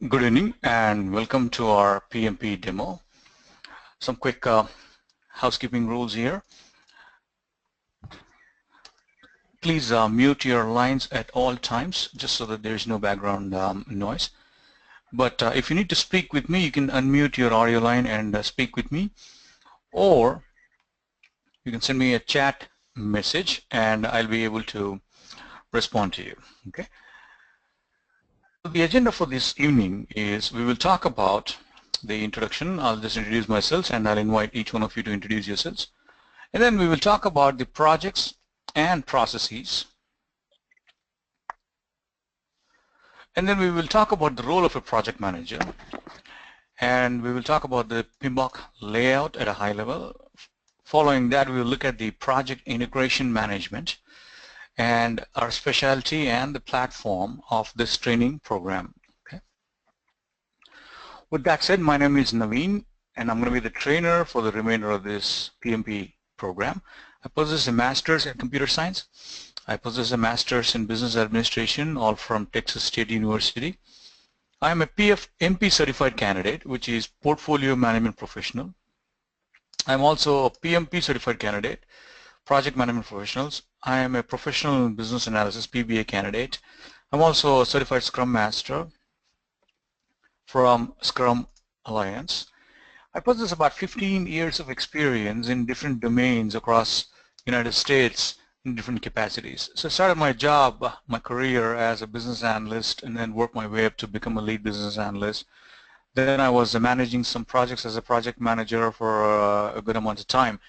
Good evening and welcome to our PMP demo. Some quick housekeeping rules here. Please mute your lines at all times just so that there is no background noise. But if you need to speak with me, you can unmute your audio line and speak with me, or you can send me a chat message and I'll be able to respond to you. Okay. The agenda for this evening is we will talk about the introduction. I'll just introduce myself and I'll invite each one of you to introduce yourselves. And then we will talk about the projects and processes. And then we will talk about the role of a project manager. And we will talk about the PMBOK layout at a high level. Following that, we will look at the project integration management and our specialty and the platform of this training program. Okay. With that said, my name is Naveen and I'm going to be the trainer for the remainder of this PMP program. I possess a master's in computer science. I possess a master's in business administration, all from Texas State University. I am a PMP certified candidate, which is portfolio management professional. I'm also a PMP certified candidate, project management professionals. I am a professional in business analysis, PBA candidate. I'm also a certified Scrum Master from Scrum Alliance. I possess about 15 years of experience in different domains across United States in different capacities. So I started my career as a business analyst and then worked my way up to become a lead business analyst. Then I was managing some projects as a project manager for a good amount of time.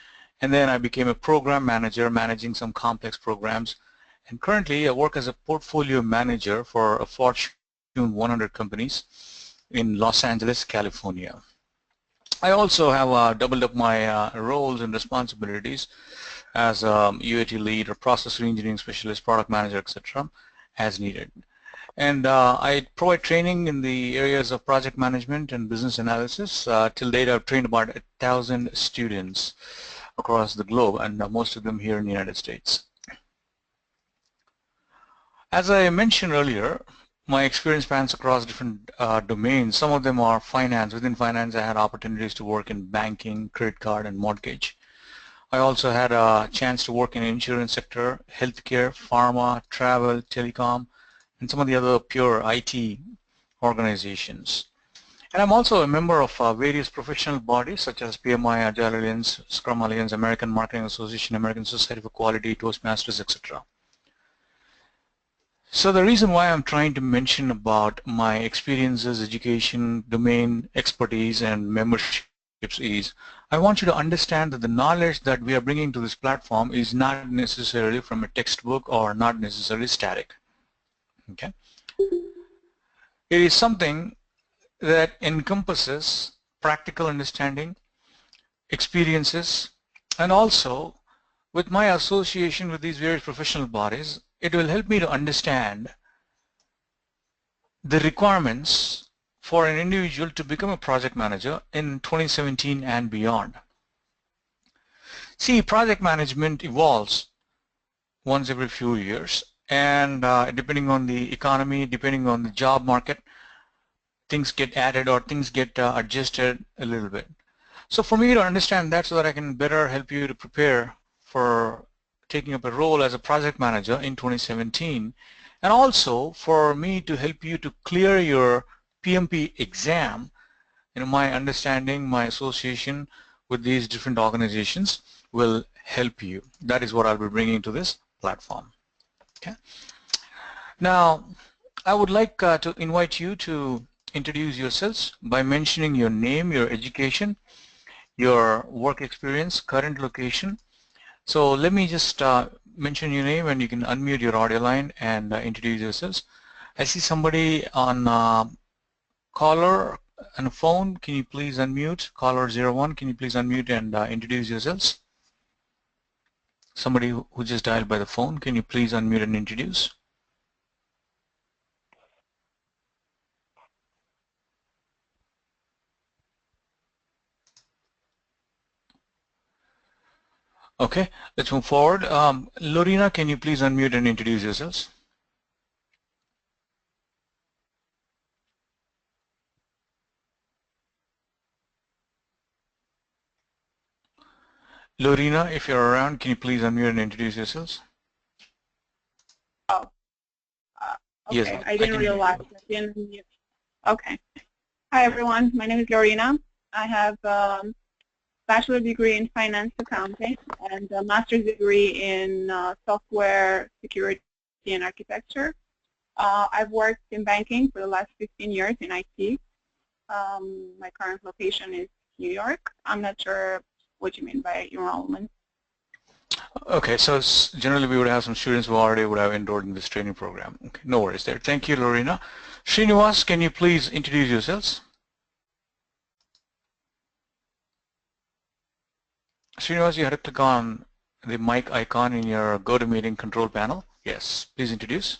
And then I became a program manager managing some complex programs. And currently I work as a portfolio manager for a Fortune 100 companies in Los Angeles, California. I also have doubled up my roles and responsibilities as a UAT lead or process engineering specialist, product manager, etc. as needed. And I provide training in the areas of project management and business analysis. Till date I've trained about 1,000 students across the globe, and most of them here in the United States. As I mentioned earlier, my experience spans across different domains. Some of them are finance. Within finance, I had opportunities to work in banking, credit card, and mortgage. I also had a chance to work in the insurance sector, healthcare, pharma, travel, telecom, and some of the other pure IT organizations. And I'm also a member of various professional bodies such as PMI, Agile Alliance, Scrum Alliance, American Marketing Association, American Society for Quality, Toastmasters, etc. So the reason why I'm trying to mention about my experiences, education, domain expertise, and memberships is I want you to understand that the knowledge that we are bringing to this platform is not necessarily from a textbook or not necessarily static. Okay? It is something that encompasses practical understanding, experiences, and also with my association with these various professional bodies, it will help me to understand the requirements for an individual to become a project manager in 2017 and beyond. See, project management evolves once every few years, and depending on the economy, depending on the job market, things get added or things get adjusted a little bit. So for me to understand that so that I can better help you to prepare for taking up a role as a project manager in 2017, and also for me to help you to clear your PMP exam, my understanding, my association with these different organizations will help you. That is what I'll be bringing to this platform. Okay. Now, I would like to invite you to introduce yourselves by mentioning your name, your education, your work experience, current location. So let me just mention your name and you can unmute your audio line and introduce yourselves. I see somebody on caller on a phone. Can you please unmute? Caller 01, can you please unmute and introduce yourselves? Somebody who just dialed by the phone, can you please unmute and introduce? Okay, let's move forward. Lorena, can you please unmute and introduce yourselves? Lorena, if you're around, can you please unmute and introduce yourselves? Oh, Yes, okay. I I didn't can hear realize. you. I didn't mute. Okay. Hi, everyone. My name is Lorena. I have a bachelor degree in finance accounting and a master's degree in software security and architecture. I've worked in banking for the last 15 years in IT. My current location is New York. I'm not sure what you mean by enrollment. Okay, so generally we would have some students who already would have enrolled in this training program. Okay, no worries there. Thank you, Lorena. Srinivas, can you please introduce yourselves? Srinivas, you had to click on the mic icon in your GoToMeeting control panel. Yes, please introduce.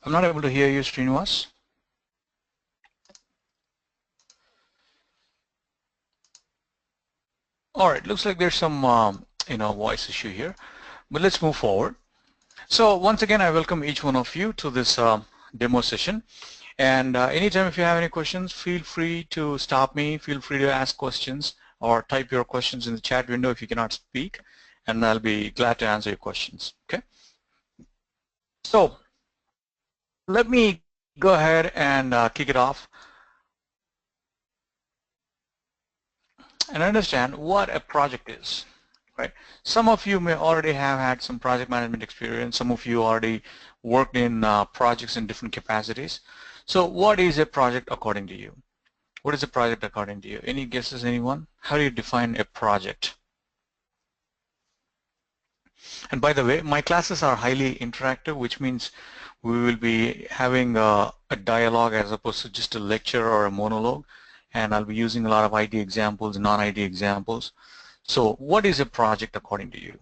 I'm not able to hear you, Srinivas. All right, looks like there's some voice issue here, but let's move forward. So once again, I welcome each one of you to this demo session. And anytime if you have any questions, feel free to stop me, feel free to ask questions or type your questions in the chat window if you cannot speak, and I'll be glad to answer your questions, okay? So let me go ahead and kick it off and understand what a project is, right? Some of you may already have had some project management experience. Some of you already worked in projects in different capacities. So what is a project according to you? What is a project according to you? Any guesses, anyone? How do you define a project? And by the way, my classes are highly interactive, which means we will be having a dialogue as opposed to just a lecture or a monologue. And I'll be using a lot of ID examples, non-ID examples. So what is a project according to you?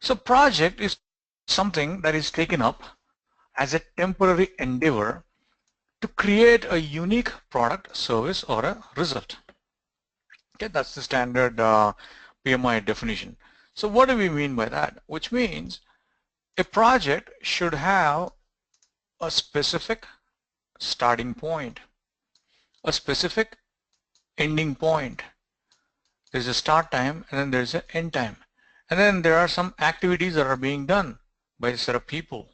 So project is something that is taken up as a temporary endeavor to create a unique product, service, or a result. Okay, that's the standard PMI definition. So what do we mean by that? Which means a project should have a specific starting point, a specific ending point. There's a start time and then there's an end time. And then there are some activities that are being done by a set of people.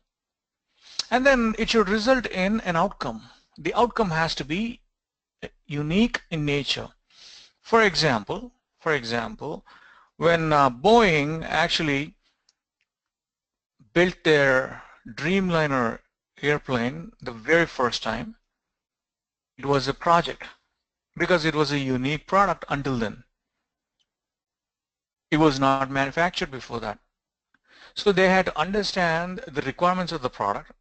And then it should result in an outcome. The outcome has to be unique in nature. For example, when Boeing actually built their Dreamliner airplane the very first time, it was a project because it was a unique product until then. It was not manufactured before that. So they had to understand the requirements of the product,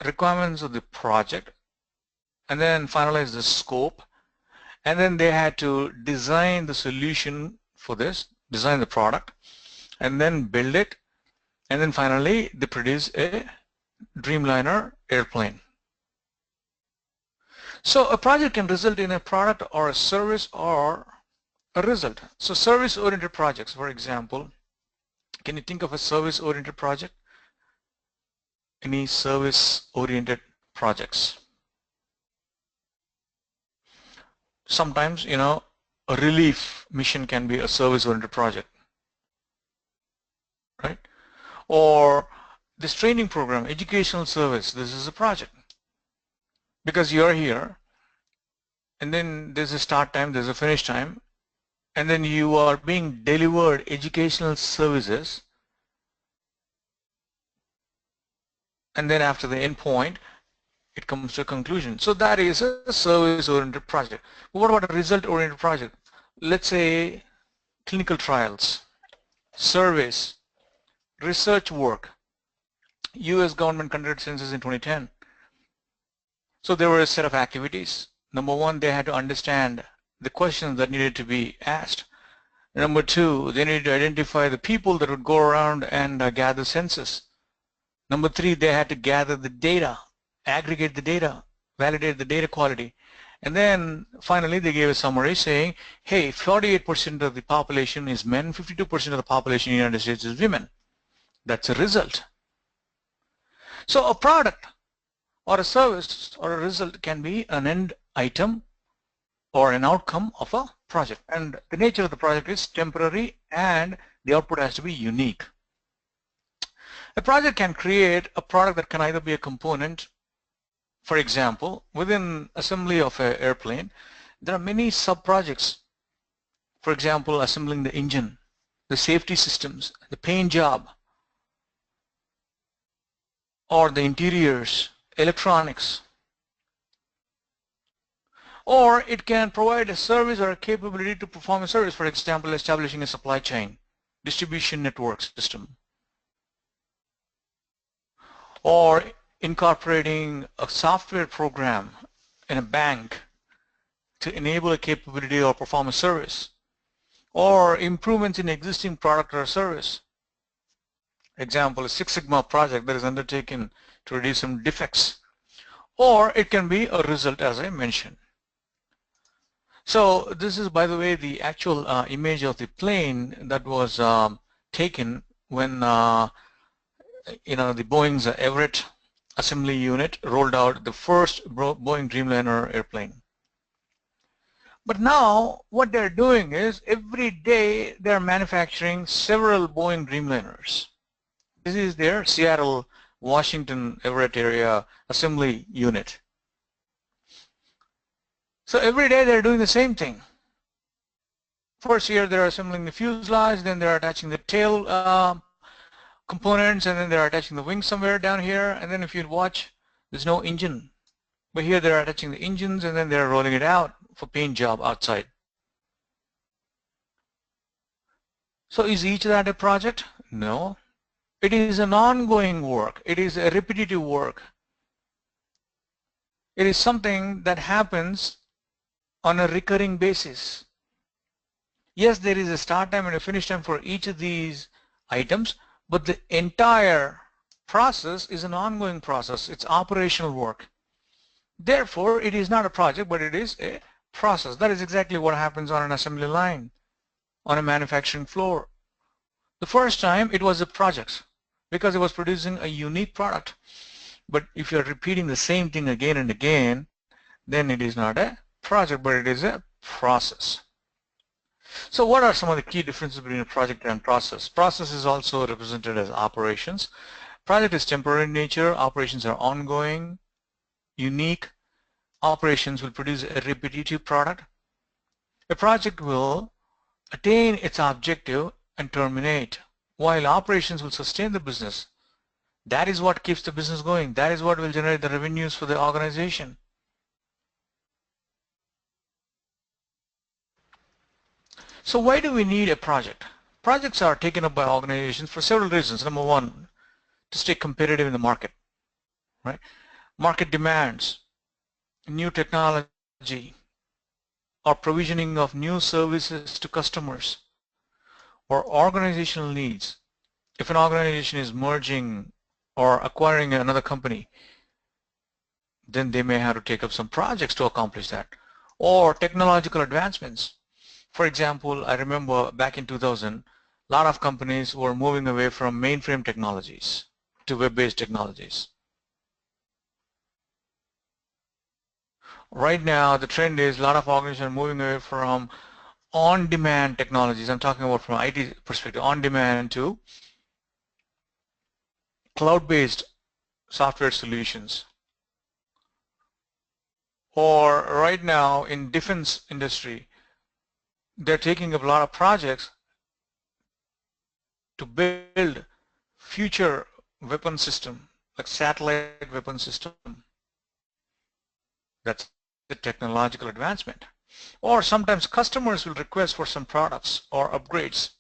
requirements of the project, and then finalize the scope, and then they had to design the solution for this, design the product, and then build it, and then finally they produce a Dreamliner airplane. So a project can result in a product or a service or a result. So service-oriented projects, for example, can you think of a service-oriented project? Any service-oriented projects? Sometimes, a relief mission can be a service-oriented project, right? Or this training program, educational service, this is a project. Because you're here, and then there's a start time, there's a finish time, and then you are being delivered educational services, and then after the end point, it comes to a conclusion. So that is a service-oriented project. What about a result-oriented project? Let's say clinical trials, surveys, research work. U.S. government conducted census in 2010. So there were a set of activities. Number one, they had to understand the questions that needed to be asked. Number two, they needed to identify the people that would go around and gather census. Number three, they had to gather the data, aggregate the data, validate the data quality. And then finally they gave a summary saying, hey, 48% of the population is men, 52% of the population in the United States is women. That's a result. So a product or a service or a result can be an end item or an outcome of a project. And the nature of the project is temporary and the output has to be unique. A project can create a product that can either be a component. For example, within assembly of an airplane, there are many sub-projects. For example, assembling the engine, the safety systems, the paint job, or the interiors, electronics. Or it can provide a service or a capability to perform a service, for example, establishing a supply chain, distribution network system, or incorporating a software program in a bank to enable a capability or perform a service, or improvements in existing product or service. Example, a Six Sigma project that is undertaken to reduce some defects, or it can be a result, as I mentioned. So this is, by the way, the actual image of the plane that was taken when the Boeing's Everett assembly unit rolled out the first Boeing Dreamliner airplane. But now what they're doing is every day they're manufacturing several Boeing Dreamliners. This is their Seattle, Washington, Everett area assembly unit. So every day they're doing the same thing. First year they're assembling the fuselage, then they're attaching the tail components, and then they're attaching the wings somewhere down here, and then if you watch, there's no engine. But here they're attaching the engines and then they're rolling it out for paint job outside. So is each of that a project? No. It is an ongoing work. It is a repetitive work. It is something that happens on a recurring basis. Yes, there is a start time and a finish time for each of these items, but the entire process is an ongoing process. It's operational work. Therefore, it is not a project, but it is a process. That is exactly what happens on an assembly line, on a manufacturing floor. The first time it was a project because it was producing a unique product. But if you're repeating the same thing again and again, then it is not a project, but it is a process. So what are some of the key differences between a project and process? Process is also represented as operations. Project is temporary in nature. Operations are ongoing, unique. Operations will produce a repetitive product. A project will attain its objective and terminate, while operations will sustain the business. That is what keeps the business going. That is what will generate the revenues for the organization. So why do we need a project? Projects are taken up by organizations for several reasons. Number one, to stay competitive in the market, right? Market demands, new technology, or provisioning of new services to customers, or organizational needs. If an organization is merging or acquiring another company, then they may have to take up some projects to accomplish that. Or technological advancements. For example, I remember back in 2000, a lot of companies were moving away from mainframe technologies to web-based technologies. Right now, the trend is a lot of organizations are moving away from on-demand technologies. I'm talking about from IT perspective, on-demand to cloud-based software solutions. Or right now in defense industry, they're taking up a lot of projects to build future weapon system, like satellite weapon system. That's the technological advancement. Or sometimes customers will request for some products or upgrades.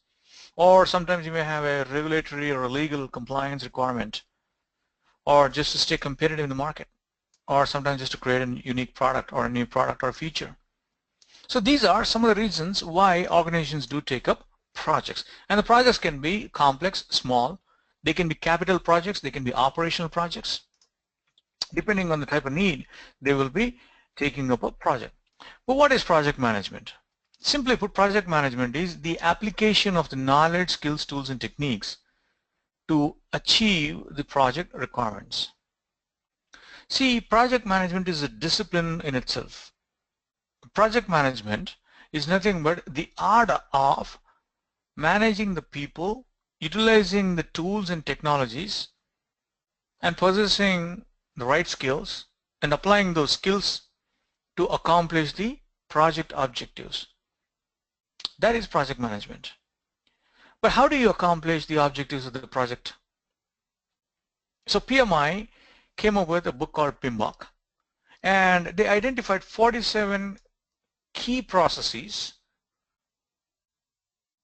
Or sometimes you may have a regulatory or a legal compliance requirement, or just to stay competitive in the market, or sometimes just to create a unique product or a new product or feature. So these are some of the reasons why organizations do take up projects. And the projects can be complex, small. They can be capital projects. They can be operational projects. Depending on the type of need, they will be taking up a project. But what is project management? Simply put, project management is the application of the knowledge, skills, tools, and techniques to achieve the project requirements. See, project management is a discipline in itself. Project management is nothing but the art of managing the people, utilizing the tools and technologies, and possessing the right skills and applying those skills to accomplish the project objectives. That is project management. But how do you accomplish the objectives of the project? So PMI came up with a book called PMBOK, and they identified 47 key processes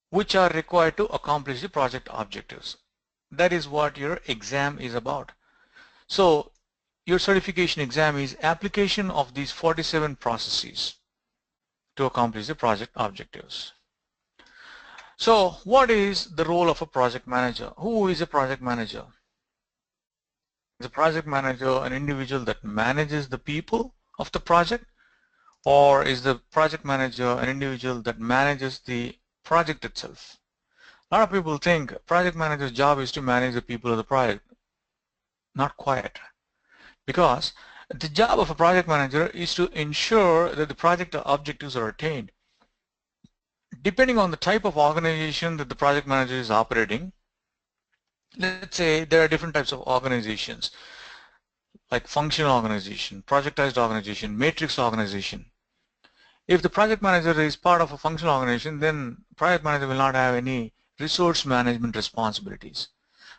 which are required to accomplish the project objectives. That is what your exam is about. So your certification exam is application of these 47 processes to accomplish the project objectives. So what is the role of a project manager? Who is a project manager? Is a project manager an individual that manages the people of the project, or is the project manager an individual that manages the project itself? A lot of people think project manager's job is to manage the people of the project. Not quite. Because the job of a project manager is to ensure that the project objectives are attained. Depending on the type of organization that the project manager is operating, let's say there are different types of organizations like functional organization, projectized organization, matrix organization. If the project manager is part of a functional organization, then project manager will not have any resource management responsibilities.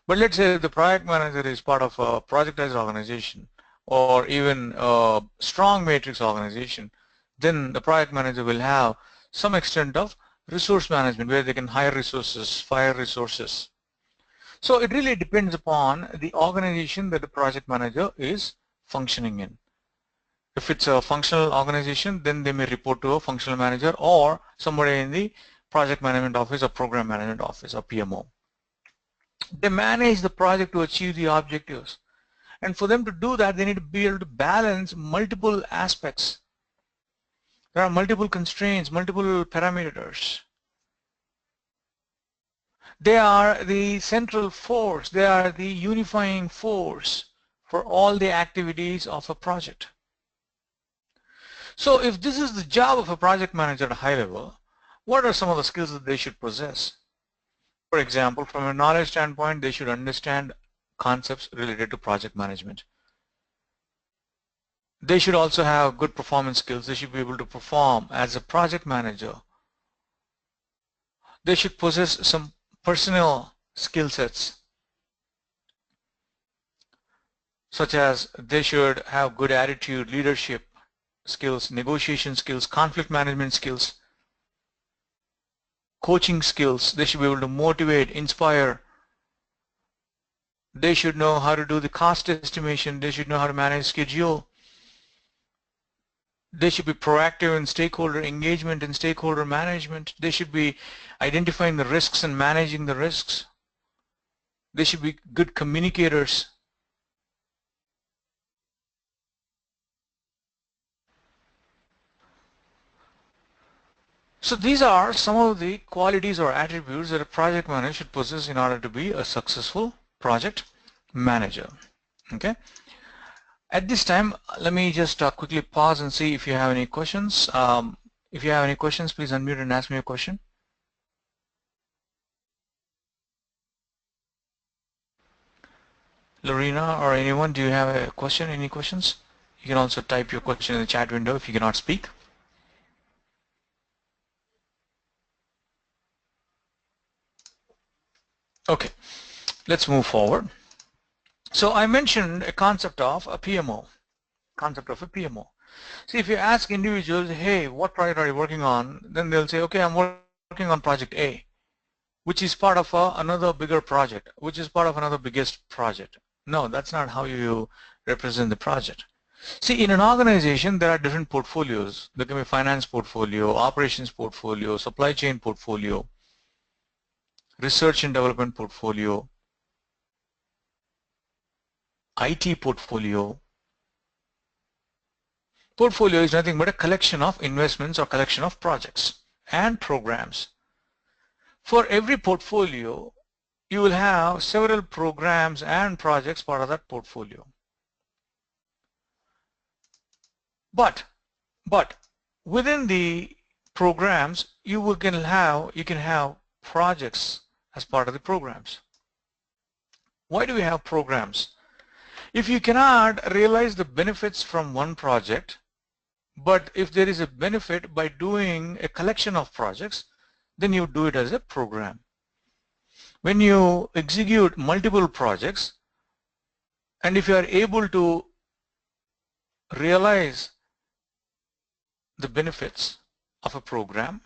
But let's say the project manager is part of a projectized organization or even a strong matrix organization, then the project manager will have some extent of resource management where they can hire resources, fire resources. So it really depends upon the organization that the project manager is functioning in. If it's a functional organization, then they may report to a functional manager or somebody in the project management office or program management office or PMO. They manage the project to achieve the objectives. And for them to do that, they need to be able to balance multiple aspects. There are multiple constraints, multiple parameters. They are the central force. They are the unifying force for all the activities of a project. So if this is the job of a project manager at a high level, what are some of the skills that they should possess? For example, from a knowledge standpoint, they should understand concepts related to project management. They should also have good performance skills. They should be able to perform as a project manager. They should possess some personal skill sets, such as they should have good attitude, leadership skills, negotiation skills, conflict management skills, coaching skills. They should be able to motivate, inspire. They should know how to do the cost estimation. They should know how to manage schedule. They should be proactive in stakeholder engagement and stakeholder management. They should be identifying the risks and managing the risks. They should be good communicators. So these are some of the qualities or attributes that a project manager should possess in order to be a successful project manager. Okay. At this time, let me just quickly pause and see if you have any questions. If you have any questions, please unmute and ask me a question. Lorena or anyone, do you have a question? Any questions? You can also type your question in the chat window if you cannot speak. Okay, let's move forward. So I mentioned a concept of a PMO. See, if you ask individuals, hey, what project are you working on? Then they'll say, okay, I'm working on project A, which is part of another bigger project, which is part of another biggest project. No, that's not how you represent the project. See, in an organization, there are different portfolios. There can be finance portfolio, operations portfolio, supply chain portfolio, research and development portfolio, IT portfolio. Portfolio is nothing but a collection of investments or collection of projects and programs. For every portfolio, you will have several programs and projects part of that portfolio. But within the programs, you can have projects as part of the programs. Why do we have programs? If you cannot realize the benefits from one project, but if there is a benefit by doing a collection of projects, then you do it as a program. When you execute multiple projects, and if you are able to realize the benefits of a program,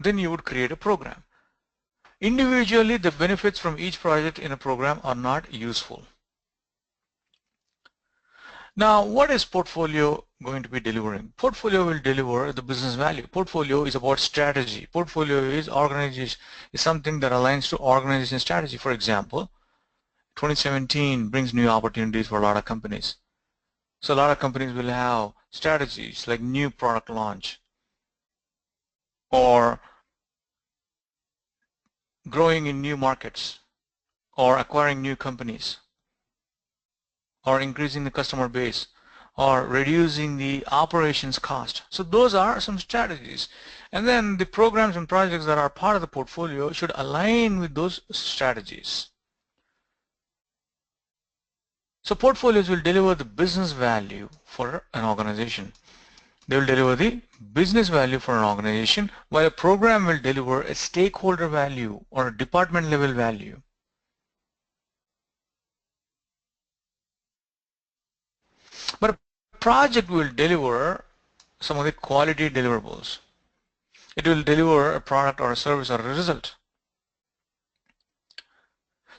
then you would create a program. Individually, the benefits from each project in a program are not useful. Now, what is portfolio going to be delivering? Portfolio will deliver the business value. Portfolio is about strategy. Portfolio is something that aligns to organization strategy. For example, 2017 brings new opportunities for a lot of companies. So a lot of companies will have strategies like new product launch or growing in new markets or acquiring new companies or increasing the customer base or reducing the operations cost. So those are some strategies. And then the programs and projects that are part of the portfolio should align with those strategies. So portfolios will deliver the business value for an organization. They will deliver the business value for an organization, while a program will deliver a stakeholder value or a department level value. But a project will deliver some of the quality deliverables. It will deliver a product or a service or a result.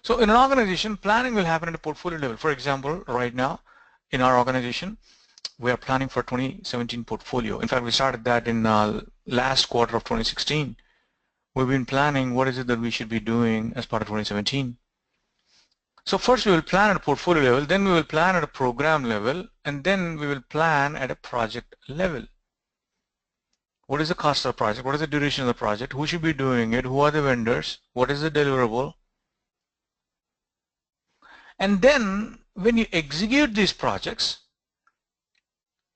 So in an organization, planning will happen at a portfolio level. For example, right now in our organization, we are planning for 2017 portfolio. In fact, we started that in last quarter of 2016. We've been planning what is it that we should be doing as part of 2017. So first we will plan at a portfolio level, then we will plan at a program level, and then we will plan at a project level. What is the cost of the project? What is the duration of the project? Who should be doing it? Who are the vendors? What is the deliverable? And then when you execute these projects,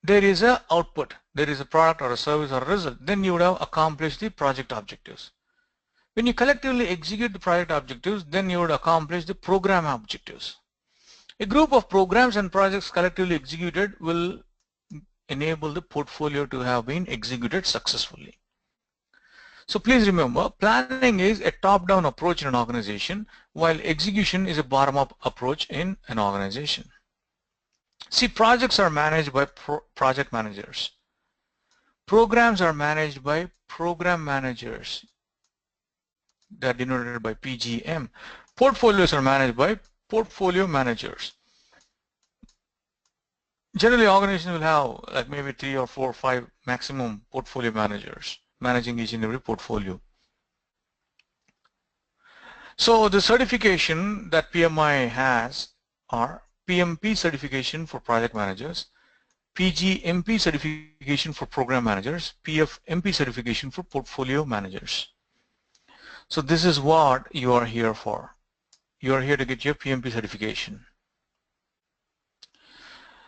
there is an output. There is a product or a service or a result. Then you would have accomplished the project objectives. When you collectively execute the project objectives, then you would accomplish the program objectives. A group of programs and projects collectively executed will enable the portfolio to have been executed successfully. So please remember, planning is a top-down approach in an organization, while execution is a bottom-up approach in an organization. See, projects are managed by project managers. Programs are managed by program managers. They are denoted by PGM. Portfolios are managed by portfolio managers. Generally, organizations will have like maybe 3 or 4 or 5 maximum portfolio managers managing each and every portfolio. So the certification that PMI has are PMP certification for project managers, PGMP certification for program managers, PFMP certification for portfolio managers. So this is what you are here for. You are here to get your PMP certification.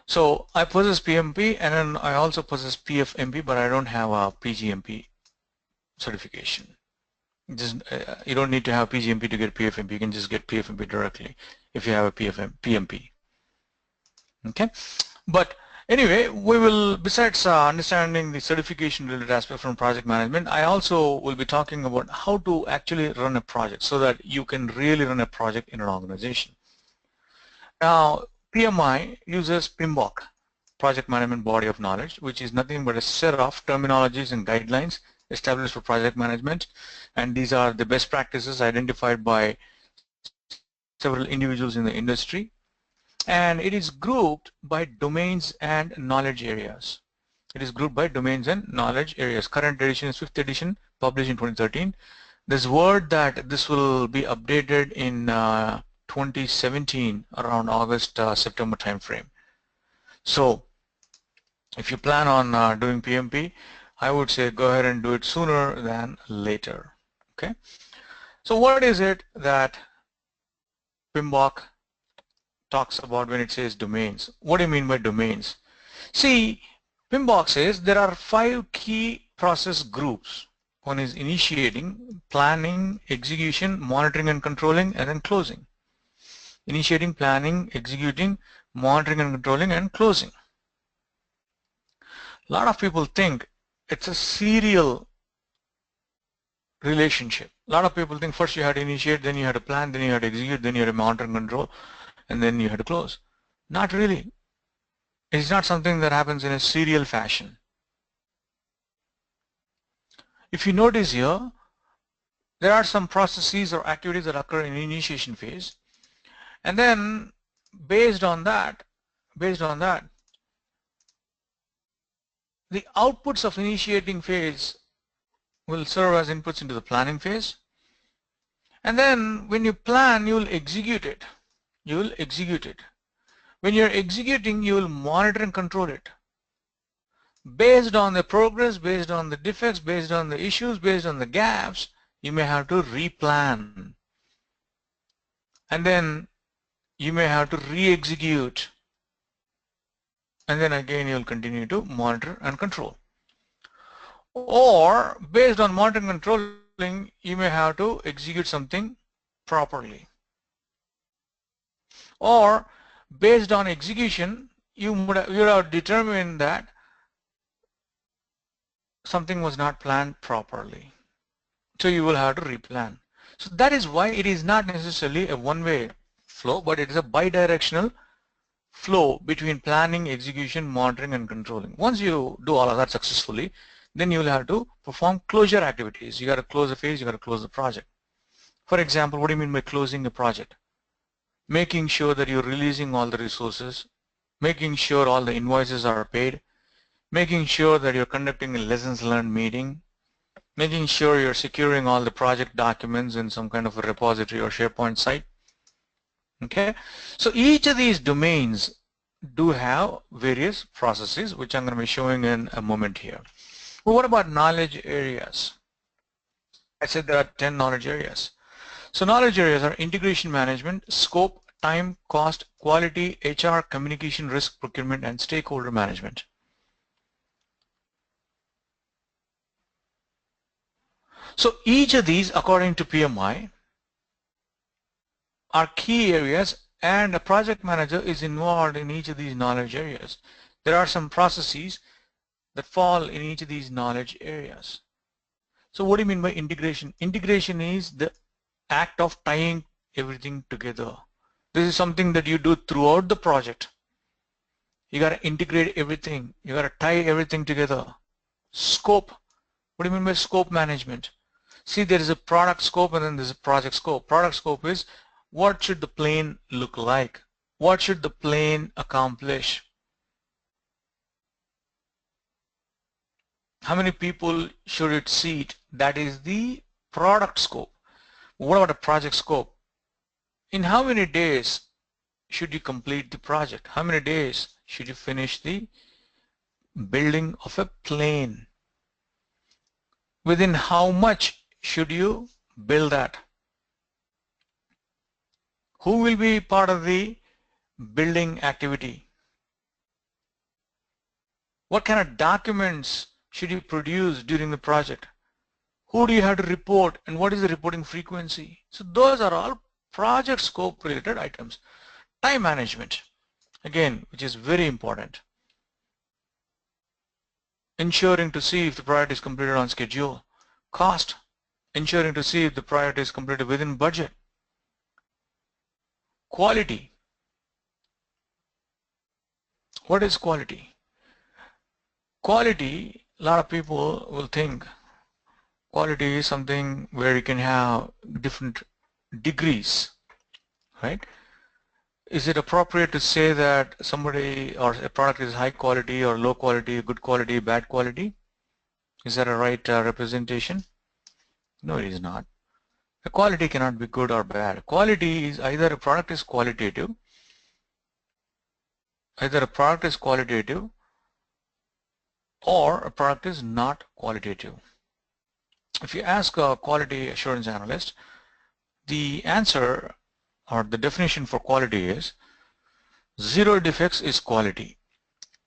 So I possess PMP and then I also possess PFMP, but I don't have a PGMP certification. You don't need to have PGMP to get PFMP. You can just get PFMP directly if you have a PMP. Okay, but anyway, we will, besides understanding the certification related aspect from project management, I also will be talking about how to actually run a project so that you can really run a project in an organization. Now, PMI uses PMBOK, Project Management Body of Knowledge, which is nothing but a set of terminologies and guidelines established for project management, and these are the best practices identified by several individuals in the industry. And it is grouped by domains and knowledge areas. It is grouped by domains and knowledge areas. Current edition is 5th edition, published in 2013. There's word that this will be updated in 2017, around August, September timeframe. So if you plan on doing PMP, I would say go ahead and do it sooner than later. Okay. So what is it that PMBOK talks about when it says domains? What do you mean by domains? See, PMBOK says there are 5 key process groups. One is initiating, planning, execution, monitoring and controlling, and then closing. Initiating, planning, executing, monitoring and controlling, and closing. A lot of people think it's a serial relationship. A lot of people think first you had to initiate, then you had to plan, then you had to execute, then you had to monitor and control, and then you had to close. Not really. It's not something that happens in a serial fashion. If you notice here, there are some processes or activities that occur in initiation phase, and then based on that, the outputs of initiating phase will serve as inputs into the planning phase, and then when you plan, you will execute it. When you're executing, you will monitor and control it. Based on the progress, based on the defects, based on the issues, based on the gaps, you may have to replan. And then you may have to re-execute. And then again, you'll continue to monitor and control. Or based on monitoring and controlling, you may have to execute something properly. Or based on execution, you would have determined that something was not planned properly. So you will have to replan. So that is why it is not necessarily a one-way flow, but it is a bidirectional flow between planning, execution, monitoring, and controlling. Once you do all of that successfully, then you will have to perform closure activities. You got to close the phase, you got to close the project. For example, what do you mean by closing a project? Making sure that you're releasing all the resources, making sure all the invoices are paid, making sure that you're conducting a lessons learned meeting, making sure you're securing all the project documents in some kind of a repository or SharePoint site. Okay, so each of these domains do have various processes, which I'm going to be showing in a moment here. Well, what about knowledge areas? I said there are 10 knowledge areas. So knowledge areas are integration management, scope, time, cost, quality, HR, communication, risk, procurement, and stakeholder management. So each of these, according to PMI, are key areas, and a project manager is involved in each of these knowledge areas. There are some processes that fall in each of these knowledge areas. So what do you mean by integration? Integration is the act of tying everything together. This is something that you do throughout the project. You got to integrate everything. You got to tie everything together. Scope. What do you mean by scope management? See, there is a product scope and then there's a project scope. Product scope is what should the plane look like? What should the plane accomplish? How many people should it seat? That is the product scope. What about a project scope? In how many days should you complete the project? How many days should you finish the building of a plane? Within how much should you build that? Who will be part of the building activity? What kind of documents should you produce during the project? Who do you have to report, and what is the reporting frequency? So those are all project scope related items. Time management, again, which is very important. Ensuring to see if the project is completed on schedule. Cost, ensuring to see if the project is completed within budget. Quality. What is quality? Quality, a lot of people will think quality is something where you can have different degrees, right? Is it appropriate to say that somebody or a product is high quality or low quality, good quality, bad quality? Is that a right representation? No, it is not. The quality cannot be good or bad. Quality is either a product is qualitative either a product is qualitative or a product is not qualitative. If you ask a quality assurance analyst, the answer or the definition for quality is zero defects is quality.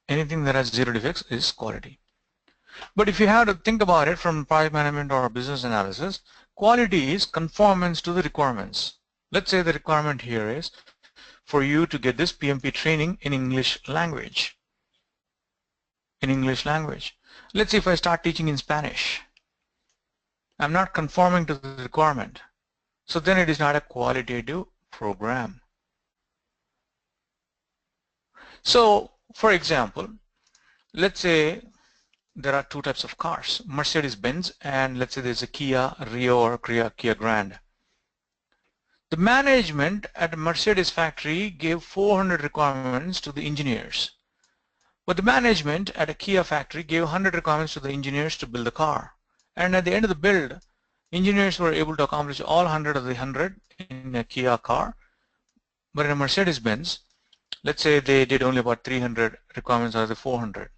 Anything that has zero defects is quality. But if you have to think about it from project management or business analysis, quality is conformance to the requirements. Let's say the requirement here is for you to get this PMP training in English language. Let's say if I start teaching in Spanish, I'm not conforming to the requirement. So then it is not a qualitative program. So for example, let's say there are two types of cars, Mercedes-Benz, and let's say there's a Kia Rio or Kia Grand. The management at a Mercedes factory gave 400 requirements to the engineers. But the management at a Kia factory gave 100 requirements to the engineers to build the car. And at the end of the build, engineers were able to accomplish all 100 of the 100 in a Kia car. But in a Mercedes-Benz, let's say they did only about 300 requirements out of the 400.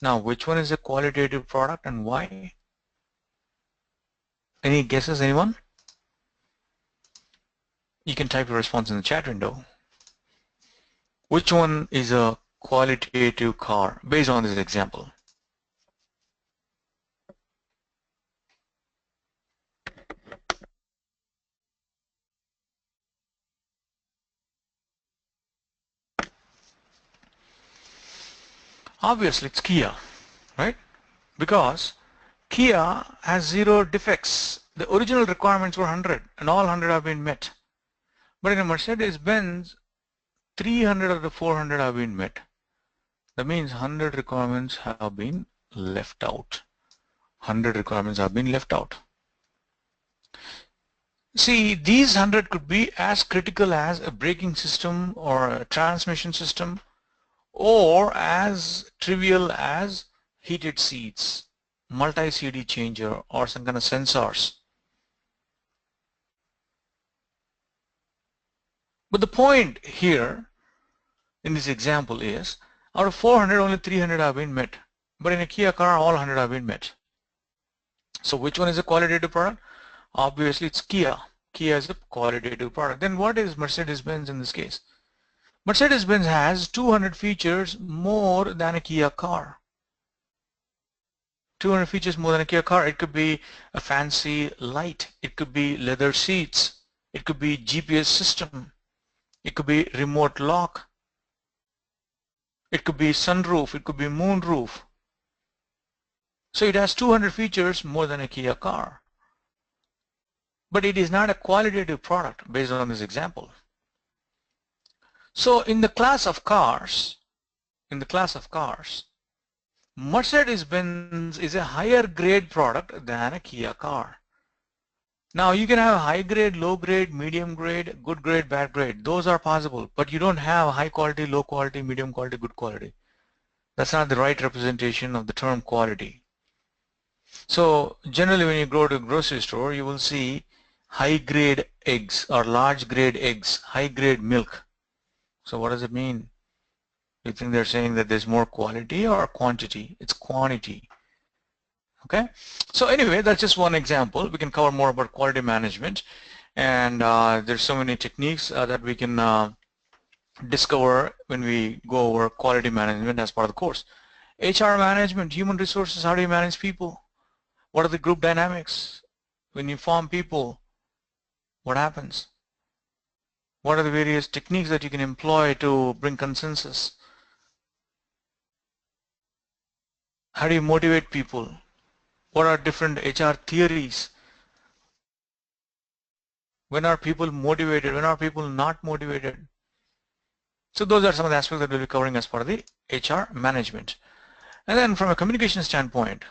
Now, which one is a qualitative product and why? Any guesses, anyone? You can type your response in the chat window. Which one is a qualitative car based on this example? Obviously, it's Kia, right? Because Kia has zero defects. The original requirements were 100 and all 100 have been met. But in a Mercedes-Benz, 300 of the 400 have been met. That means 100 requirements have been left out. 100 requirements have been left out. See, these 100 could be as critical as a braking system or a transmission system, or as trivial as heated seats, multi-CD changer, or some kind of sensors. But the point here in this example is, out of 400, only 300 have been met. But in a Kia car, all 100 have been met. So which one is a qualitative product? Obviously, it's Kia. Kia is a qualitative product. Then what is Mercedes-Benz in this case? Mercedes-Benz has 200 features more than a Kia car. 200 features more than a Kia car. It could be a fancy light. It could be leather seats. It could be GPS system. It could be remote lock. It could be sunroof. It could be moonroof. So it has 200 features more than a Kia car. But it is not a qualitative product based on this example. So in the class of cars, Mercedes-Benz is a higher grade product than a Kia car. Now you can have high grade, low grade, medium grade, good grade, bad grade. Those are possible, but you don't have high quality, low quality, medium quality, good quality. That's not the right representation of the term quality. So generally when you go to a grocery store, you will see high grade eggs or large grade eggs, high grade milk. So what does it mean? You think they're saying that there's more quality or quantity? It's quantity. Okay. So anyway, that's just one example. We can cover more about quality management, and there's so many techniques that we can discover when we go over quality management as part of the course. HR management, human resources, how do you manage people? What are the group dynamics? When you form people, what happens? What are the various techniques that you can employ to bring consensus? How do you motivate people? What are different HR theories? When are people motivated? When are people not motivated? So those are some of the aspects that we'll be covering as part of the HR management. And then from a communication standpoint,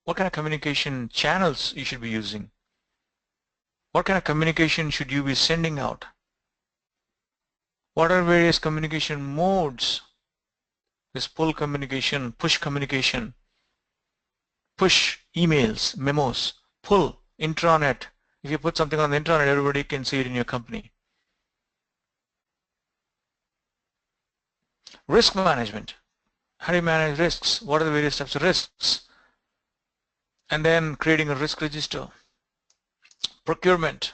what kind of communication channels you should be using? What kind of communication should you be sending out? What are various communication modes? This pull communication, push communication, push emails, memos, pull, intranet. If you put something on the intranet, everybody can see it in your company. Risk management. How do you manage risks? What are the various types of risks? And then creating a risk register. Procurement.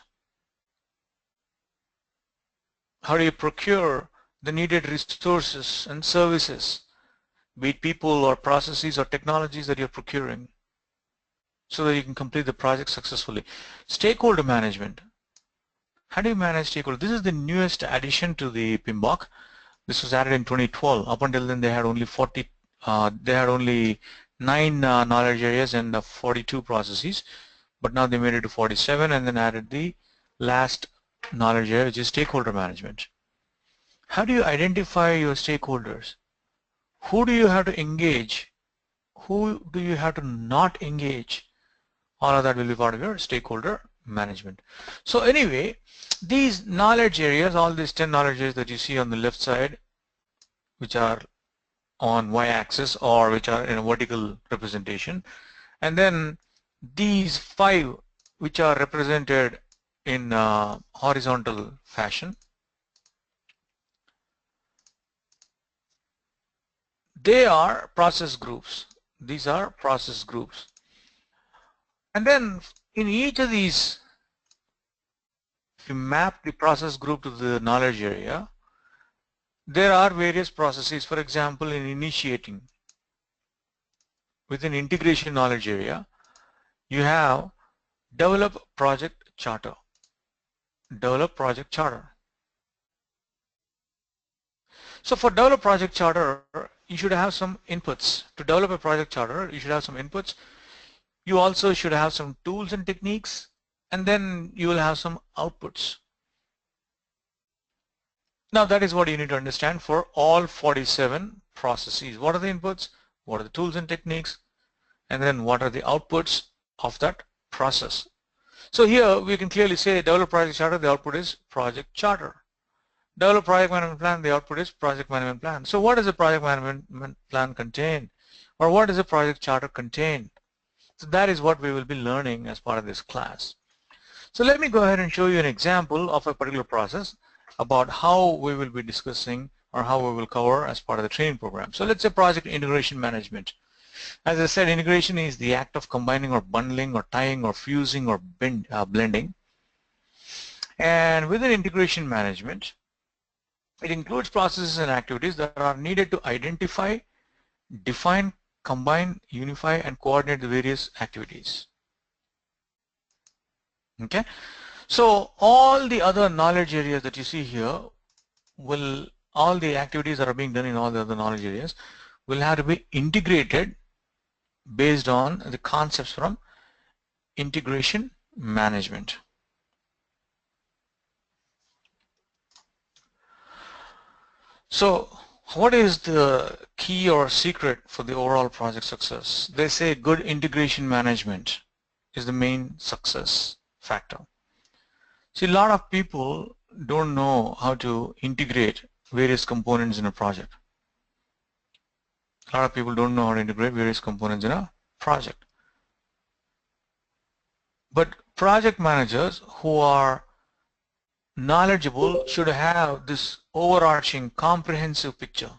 How do you procure the needed resources and services, be it people or processes or technologies that you're procuring, so that you can complete the project successfully. Stakeholder management. How do you manage stakeholders? This is the newest addition to the PMBOK. This was added in 2012. Up until then, they had only 9 knowledge areas and 42 processes, but now they made it to 47 and then added the last knowledge area, which is stakeholder management. How do you identify your stakeholders? Who do you have to engage? Who do you have to not engage? All of that will be part of your stakeholder management. So anyway, these knowledge areas, all these 10 knowledge areas that you see on the left side, which are on y-axis or which are in a vertical representation, and then these 5 which are represented in horizontal fashion, they are process groups. These are process groups. And then in each of these, if you map the process group to the knowledge area, there are various processes. For example, in initiating, within integration knowledge area, you have develop project charter. Develop project charter. So for develop project charter, you should have some inputs. To develop a project charter, you should have some inputs. You also should have some tools and techniques, and then you will have some outputs. Now that is what you need to understand for all 47 processes. What are the inputs? What are the tools and techniques? And then what are the outputs of that process? So here we can clearly say develop project charter, the output is project charter. Develop project management plan, the output is project management plan. So what does a project management plan contain? Or what does a project charter contain? So that is what we will be learning as part of this class. So let me go ahead and show you an example of a particular process about how we will be discussing or how we will cover as part of the training program. So let's say project integration management. As I said, integration is the act of combining or bundling or tying or fusing or blending. And within integration management, it includes processes and activities that are needed to identify, define, combine, unify, and coordinate the various activities. Okay, so all the other knowledge areas that you see here will, all the activities that are being done in all the other knowledge areas will have to be integrated based on the concepts from integration management. So what is the key or secret for the overall project success? They say good integration management is the main success factor. See, a lot of people don't know how to integrate various components in a project. A lot of people don't know how to integrate various components in a project. But project managers who are knowledgeable should have this overarching comprehensive picture.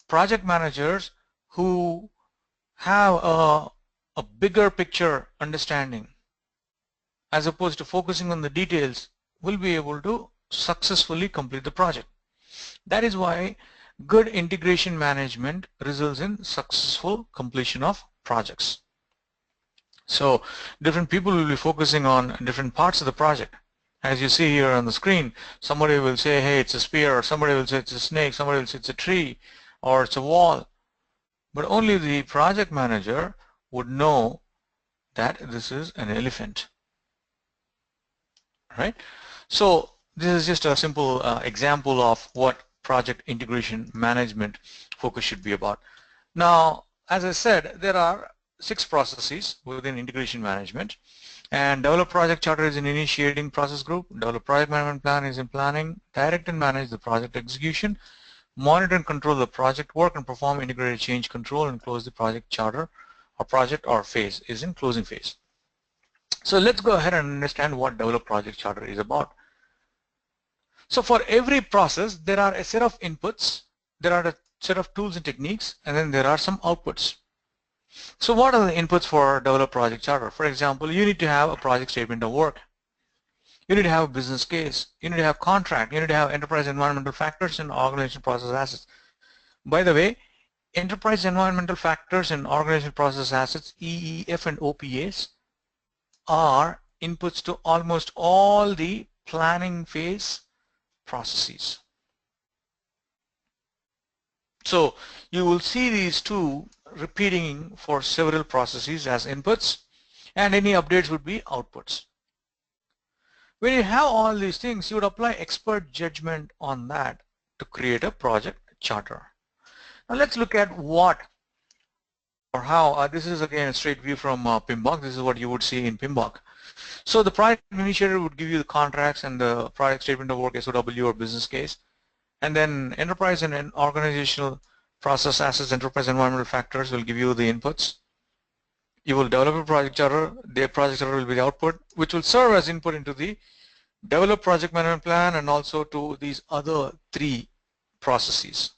Project managers who have a bigger picture understanding as opposed to focusing on the details will be able to successfully complete the project. That is why good integration management results in successful completion of projects. So different people will be focusing on different parts of the project. As you see here on the screen, somebody will say, hey, it's a spear, or somebody will say it's a snake, somebody will say it's a tree, or it's a wall. But only the project manager would know that this is an elephant. Right? So this is just a simple example of what project integration management focus should be about. Now, as I said, there are 6 processes within integration management, and develop project charter is in initiating process group, develop project management plan is in planning, direct and manage the project execution, monitor and control the project work, and perform integrated change control and close the project charter or project or phase is in closing phase. So let's go ahead and understand what develop project charter is about. So for every process, there are a set of inputs, there are a set of tools and techniques, and then there are some outputs. So what are the inputs for develop project charter? For example, you need to have a project statement of work. You need to have a business case. You need to have contract. You need to have enterprise environmental factors and organization process assets. By the way, enterprise environmental factors and organization process assets, EEF and OPAs, are inputs to almost all the planning phase processes. So you will see these two repeating for several processes as inputs, and any updates would be outputs. When you have all these things, you would apply expert judgment on that to create a project charter. Now let's look at what or how. This is again a straight view from PMBOK. This is what you would see in PMBOK. So the project initiator would give you the contracts and the project statement of work, SOW or business case, and then enterprise and organizational process assets, enterprise environmental factors will give you the inputs. You will develop a project charter. The project charter will be the output, which will serve as input into the develop project management plan and also to these other three processes.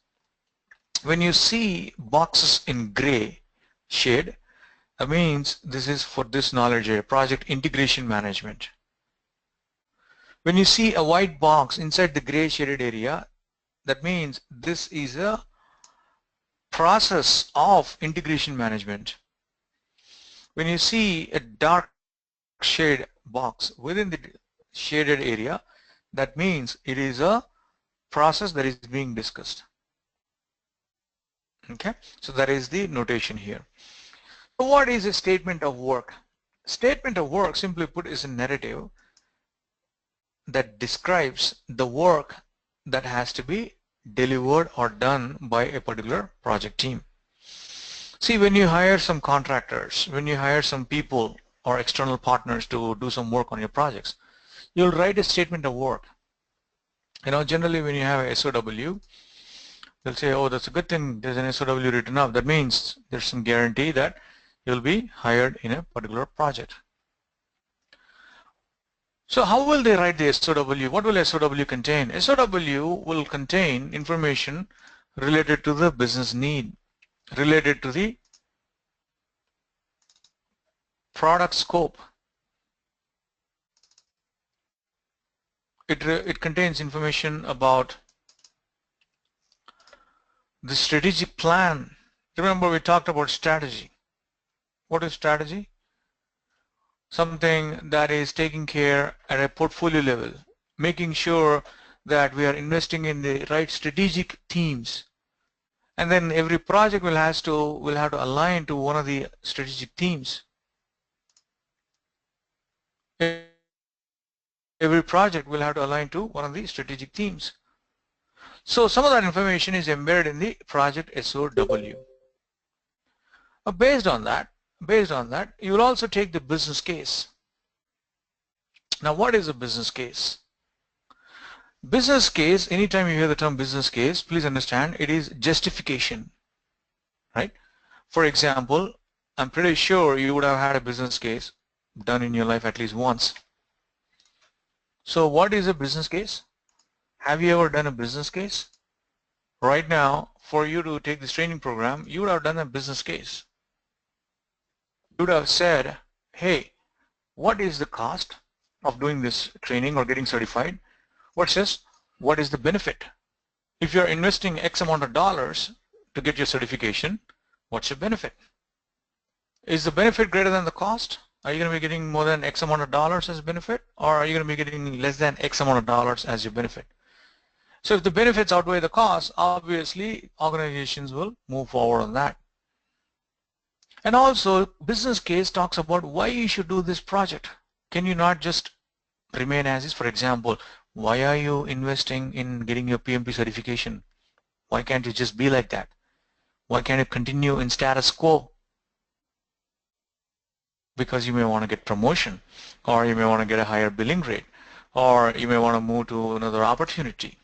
When you see boxes in gray shade, that means this is for this knowledge area, project integration management. When you see a white box inside the gray shaded area, that means this is a process of integration management. When you see a dark shade box within the shaded area, that means it is a process that is being discussed. Okay, so that is the notation here. So what is a statement of work? Statement of work, simply put, is a narrative that describes the work that has to be delivered or done by a particular project team. See, when you hire some contractors, when you hire some people or external partners to do some work on your projects, you'll write a statement of work. You know, generally when you have a SOW, they'll say, oh, that's a good thing, there's an SOW written up. That means there's some guarantee that you'll be hired in a particular project. So how will they write the SOW? What will SOW contain? SOW will contain information related to the business need, related to the product scope. It contains information about the strategic plan. Remember, we talked about strategy. What is strategy? Something that is taking care at a portfolio level, making sure that we are investing in the right strategic themes. And then every project will have to align to one of the strategic themes. Every project will have to align to one of the strategic themes. So some of that information is embedded in the project SOW. Based on that, you will also take the business case. Now, what is a business case? Business case, anytime you hear the term business case, please understand it is justification, right? For example, I'm pretty sure you would have had a business case done in your life at least once. So what is a business case? Have you ever done a business case? Right now, for you to take this training program, you would have done a business case. You would have said, hey, what is the cost of doing this training or getting certified versus what is the benefit? If you're investing X amount of dollars to get your certification, what's your benefit? Is the benefit greater than the cost? Are you going to be getting more than X amount of dollars as a benefit, or are you going to be getting less than X amount of dollars as your benefit? So if the benefits outweigh the costs, obviously organizations will move forward on that. And also, business case talks about why you should do this project. Can you not just remain as is? For example, why are you investing in getting your PMP certification? Why can't you just be like that? Why can't you continue in status quo? Because you may want to get promotion, or you may want to get a higher billing rate, or you may want to move to another opportunity.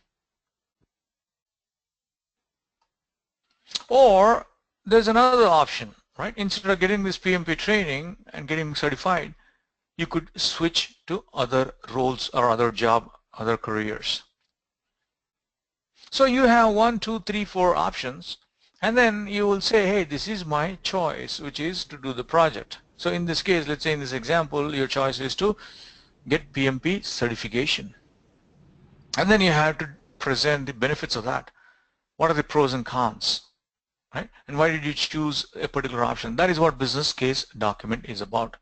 Or there's another option, right? Instead of getting this PMP training and getting certified, you could switch to other roles or other careers. So you have 1, 2, 3, 4 options, and then you will say, hey, this is my choice, which is to do the project. So in this case, let's say in this example, your choice is to get PMP certification. And then you have to present the benefits of that. What are the pros and cons, right? And why did you choose a particular option? That is what business case document is about.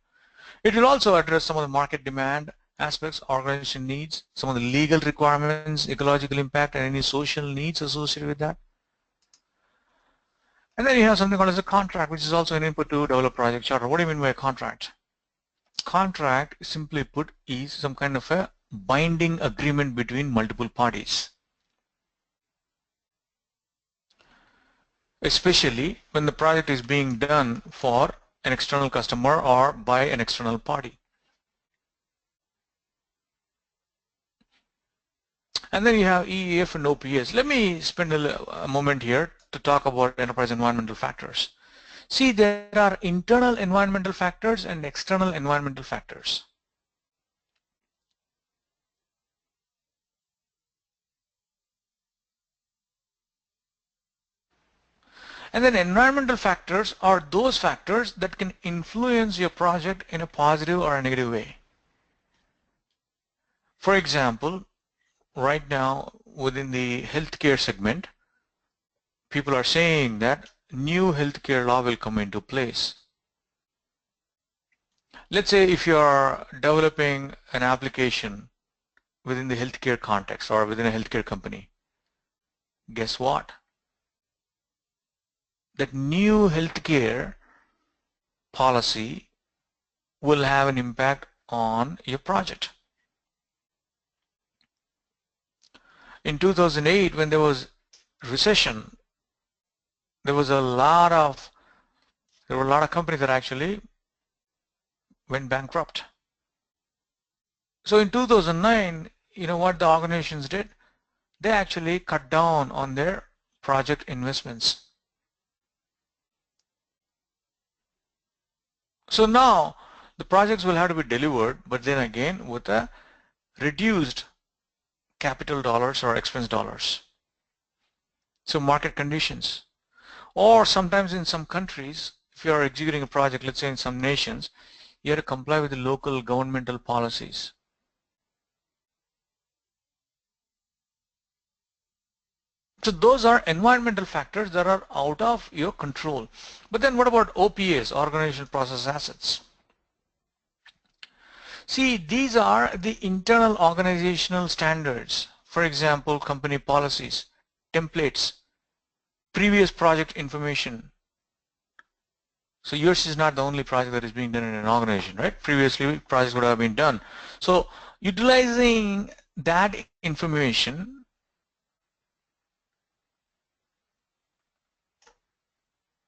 It will also address some of the market demand aspects, organization needs, some of the legal requirements, ecological impact, and any social needs associated with that. And then you have something called as a contract, which is also an input to develop project charter. What do you mean by a contract? Contract, simply put, is some kind of a binding agreement between multiple parties, especially when the project is being done for an external customer or by an external party. And then you have EEF and OPS. Let me spend a moment here to talk about enterprise environmental factors. See, there are internal environmental factors and external environmental factors. And then environmental factors are those factors that can influence your project in a positive or a negative way. For example, right now within the healthcare segment, people are saying that new healthcare law will come into place. Let's say if you are developing an application within the healthcare context or within a healthcare company, guess what? That new healthcare policy will have an impact on your project. In 2008, when there was recession, there were a lot of companies that actually went bankrupt. So in 2009, you know what the organizations did? They actually cut down on their project investments. So now the projects will have to be delivered, but then again with a reduced capital dollars or expense dollars. So market conditions. Or sometimes in some countries, if you are executing a project, let's say in some nations, you have to comply with the local governmental policies. So those are environmental factors that are out of your control. But then what about OPAs, organizational process assets? See, these are the internal organizational standards. For example, company policies, templates, previous project information. So yours is not the only project that is being done in an organization, right? Previously, projects would have been done. So utilizing that information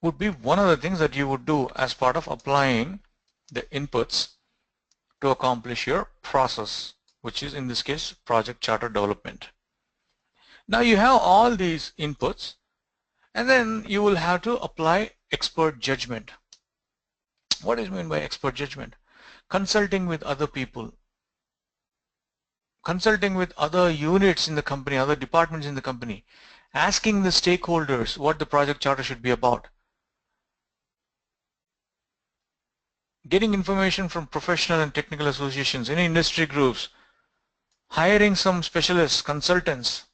would be one of the things that you would do as part of applying the inputs to accomplish your process, which is in this case project charter development. Now you have all these inputs, and then you will have to apply expert judgment. What is meant by expert judgment? Consulting with other people, consulting with other units in the company, other departments in the company, asking the stakeholders what the project charter should be about, getting information from professional and technical associations, any industry groups, hiring some specialists, consultants,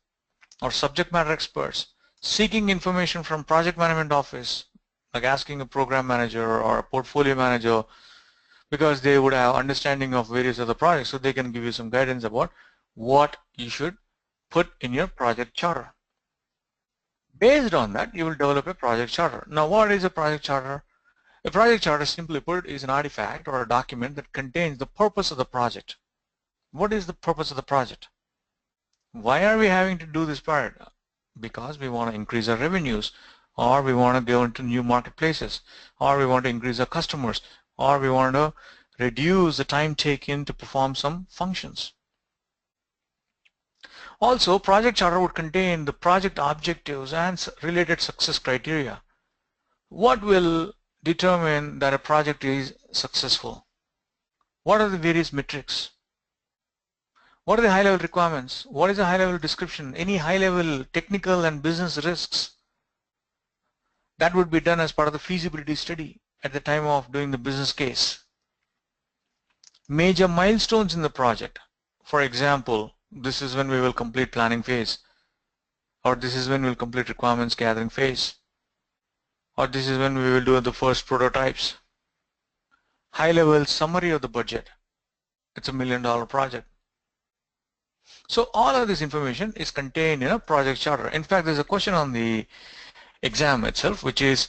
or subject matter experts, seeking information from project management office, like asking a program manager or a portfolio manager, because they would have understanding of various other projects, so they can give you some guidance about what you should put in your project charter. Based on that, you will develop a project charter. Now, what is a project charter? A project charter, simply put, is an artifact or a document that contains the purpose of the project. What is the purpose of the project? Why are we having to do this part? Because we want to increase our revenues, or we want to go into new marketplaces, or we want to increase our customers, or we want to reduce the time taken to perform some functions. Also, project charter would contain the project objectives and related success criteria. What will determine that a project is successful? What are the various metrics? What are the high-level requirements? What is a high-level description? Any high-level technical and business risks that would be done as part of the feasibility study at the time of doing the business case. Major milestones in the project. For example, this is when we will complete planning phase, or this is when we will complete requirements gathering phase, or this is when we will do the first prototypes. High-level summary of the budget. It's $1 million project. So all of this information is contained in a project charter. In fact, there's a question on the exam itself, which is,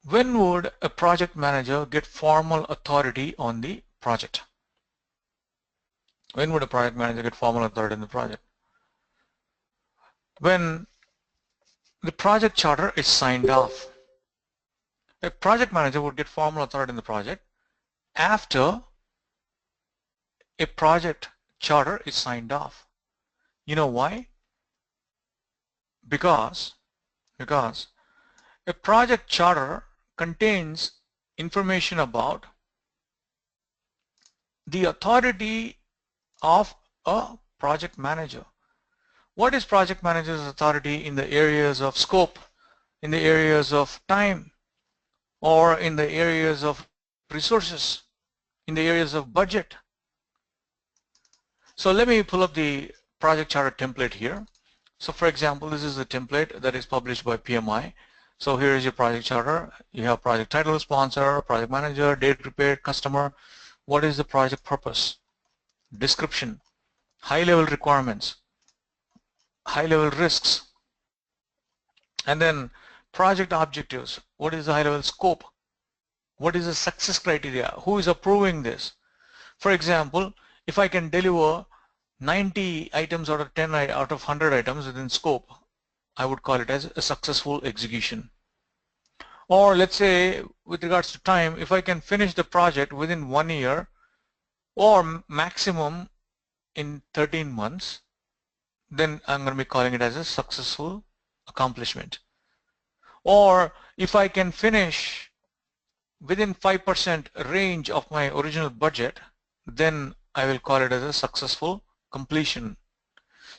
when would a project manager get formal authority on the project? When would a project manager get formal authority on the project? When the project charter is signed off. A project manager would get formal authority in the project after a project charter is signed off. You know why? Because a project charter contains information about the authority of a project manager. What is project manager's authority in the areas of scope, in the areas of time, or in the areas of resources, in the areas of budget? So let me pull up the project charter template here. So for example, this is the template that is published by PMI. So here is your project charter. You have project title, sponsor, project manager, date prepared, customer. What is the project purpose? Description, high-level requirements, high-level risks, and then project objectives. What is the high-level scope? What is the success criteria? Who is approving this? For example, if I can deliver 90 items out of 10 out of 100 items within scope, I would call it as a successful execution. Or let's say, with regards to time, if I can finish the project within 1 year or maximum in 13 months, then I'm going to be calling it as a successful accomplishment. Or if I can finish within 5% range of my original budget, then I will call it as a successful completion.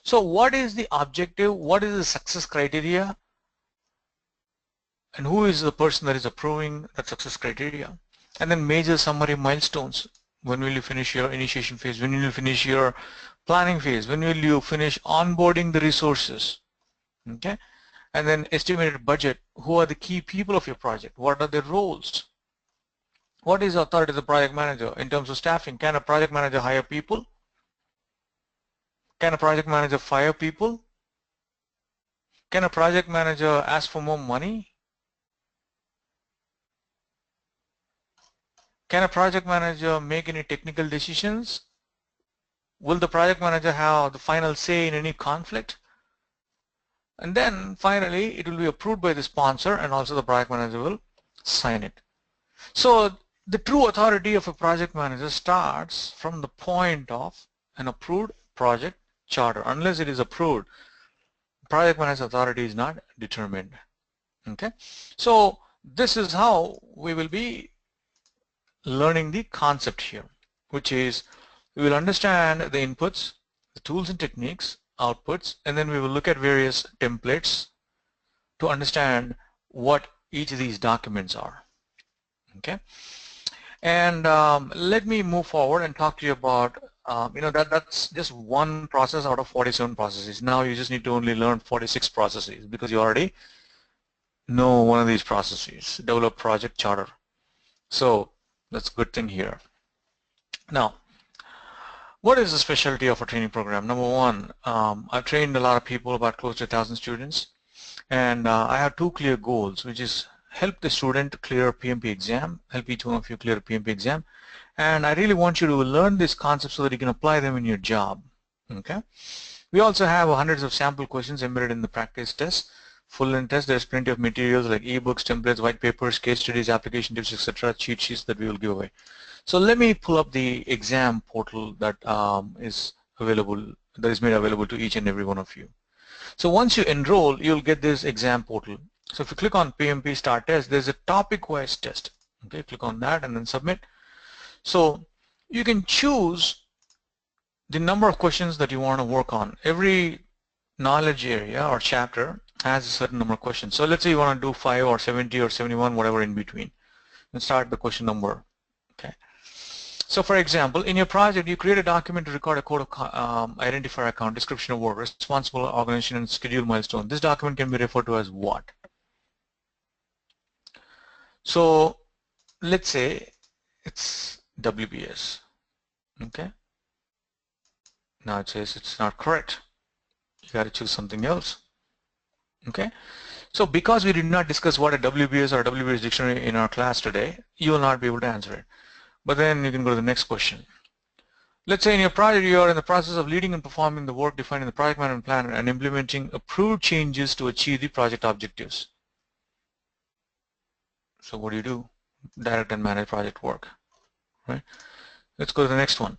So what is the objective? What is the success criteria? And who is the person that is approving that success criteria? And then major summary milestones. When will you finish your initiation phase? When will you finish your planning phase? When will you finish onboarding the resources? Okay. And then estimated budget. Who are the key people of your project? What are their roles? What is the authority of the project manager in terms of staffing? Can a project manager hire people? Can a project manager fire people? Can a project manager ask for more money? Can a project manager make any technical decisions? Will the project manager have the final say in any conflict? And then finally, it will be approved by the sponsor, and also the project manager will sign it. So the true authority of a project manager starts from the point of an approved project charter. Unless it is approved, project manager's authority is not determined. Okay, so this is how we will be learning the concept here, which is we will understand the inputs, the tools and techniques, outputs, and then we will look at various templates to understand what each of these documents are. Okay, and let me move forward and talk to you about that's just one process out of 47 processes. Now you just need to only learn 46 processes because you already know one of these processes, develop project charter. So that's a good thing here. Now, what is the specialty of a training program? Number one, I've trained a lot of people, about close to 1,000 students, and I have two clear goals, which is help the student clear PMP exam, help each one of you clear a PMP exam, and I really want you to learn these concepts so that you can apply them in your job. Okay. We also have hundreds of sample questions embedded in the practice test. Full-length test, there's plenty of materials like ebooks, templates, white papers, case studies, application tips, etc., cheat sheets that we will give away. So let me pull up the exam portal that is available, that is made available to each and every one of you. So once you enroll, you'll get this exam portal. So if you click on PMP Start Test, there's a topic-wise test. Okay, click on that and then submit. So you can choose the number of questions that you want to work on. Every knowledge area or chapter has a certain number of questions. So let's say you want to do 5 or 70 or 71, whatever in between. And start the question number. Okay. So for example, in your project, you create a document to record a code of identifier account, description of work, responsible organization, and schedule milestone. This document can be referred to as what? So let's say it's WBS. Okay. Now it says it's not correct. You got to choose something else. Okay. So because we did not discuss what a WBS or WBS dictionary in our class today, you will not be able to answer it. But then you can go to the next question. Let's say in your project you are in the process of leading and performing the work defined in the project management plan and implementing approved changes to achieve the project objectives. So what do? Direct and manage project work. Right? Let's go to the next one.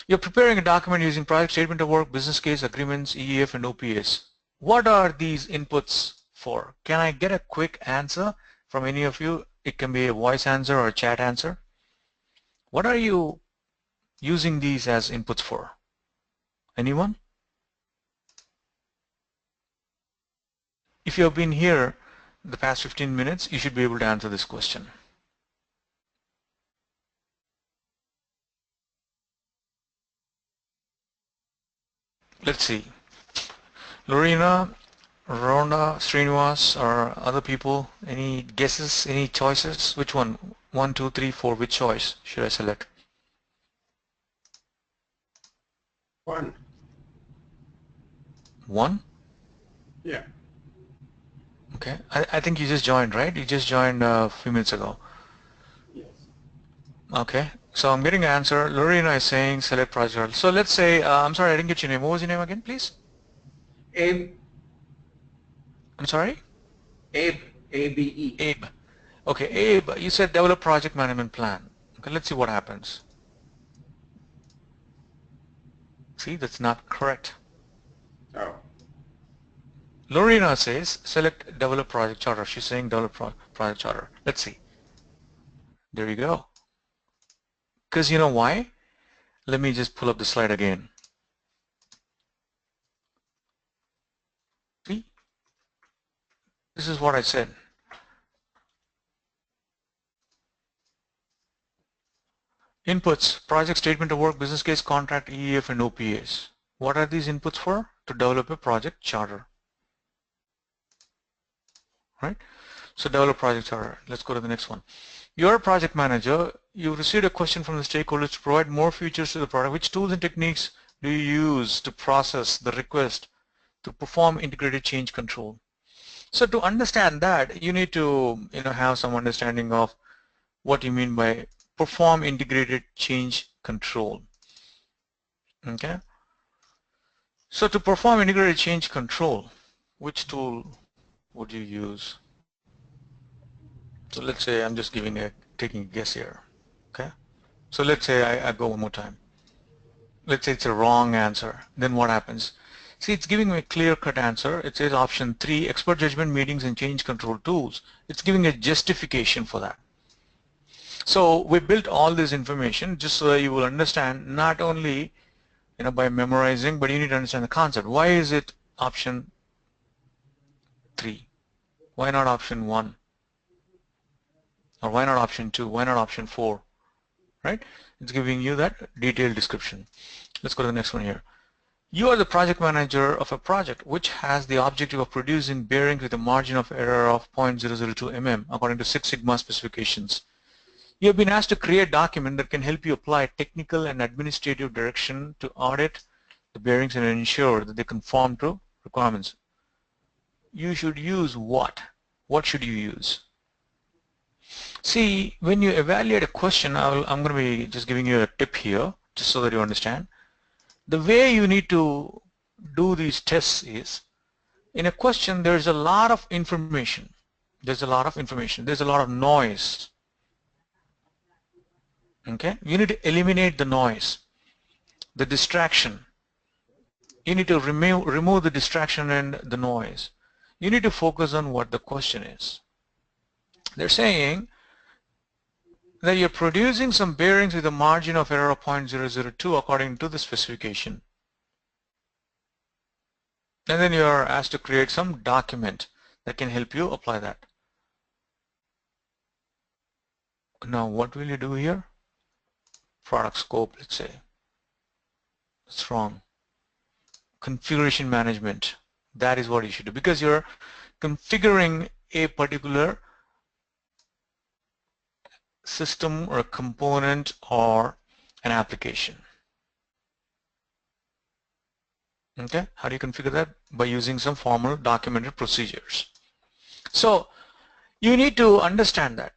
You're preparing a document using project statement of work, business case, agreements, EEF, and OPS. What are these inputs for? Can I get a quick answer from any of you? It can be a voice answer or a chat answer. What are you using these as inputs for? Anyone? If you have been here the past 15 minutes, you should be able to answer this question. Let's see. Lorena, Rhonda, Srinivas, or other people, any guesses, any choices? Which one? 1, 2, 3, 4, which choice should I select? 1. 1? Yeah. Okay. I think you just joined, right? You just joined a few minutes ago. Yes. Okay. So I'm getting an answer. Lorena is saying select project. So let's say, I'm sorry, I didn't get your name. What was your name again, please? Abe. I'm sorry? Abe. A-B-E. Abe. Okay, Abe, you said develop project management plan. Okay, let's see what happens. See, that's not correct. Oh. Lorena says select develop project charter. She's saying develop project charter. Let's see. There you go. Because you know why? Let me just pull up the slide again. See? This is what I said. Inputs, project statement of work, business case, contract, EEF, and OPAs. What are these inputs for? To develop a project charter. Right? So develop project charter. Let's go to the next one. You're a project manager. You received a question from the stakeholders to provide more features to the product. Which tools and techniques do you use to process the request to perform integrated change control? So to understand that, you need to have some understanding of what you mean by perform integrated change control. Okay. So to perform integrated change control, which tool would you use? So let's say I'm just taking a guess here. Okay. So let's say I go one more time. Let's say it's a wrong answer. Then what happens? See, it's giving me a clear-cut answer. It says option 3, expert judgment meetings and change control tools. It's giving a justification for that. So we built all this information just so that you will understand not only by memorizing, but you need to understand the concept. Why is it option 3? Why not option 1? Or why not option 2? Why not option 4? Right? It's giving you that detailed description. Let's go to the next one here. You are the project manager of a project which has the objective of producing bearings with a margin of error of 0.002 mm according to Six Sigma specifications. You have been asked to create a document that can help you apply technical and administrative direction to audit the bearings and ensure that they conform to requirements. You should use what? What should you use? See, when you evaluate a question, I'm going to be just giving you a tip here, just so that you understand. The way you need to do these tests is, in a question, there's a lot of information. There's a lot of noise. Okay? You need to eliminate the noise, the distraction. You need to remove the distraction and the noise. You need to focus on what the question is. They're saying, that you're producing some bearings with a margin of error of 0.002 according to the specification. And then you're asked to create some document that can help you apply that. Now what will you do here? Product scope, let's say. It's wrong. Configuration management. That is what you should do because you're configuring a particular system or a component or an application. Okay, how do you configure that? By using some formal documented procedures. So you need to understand that.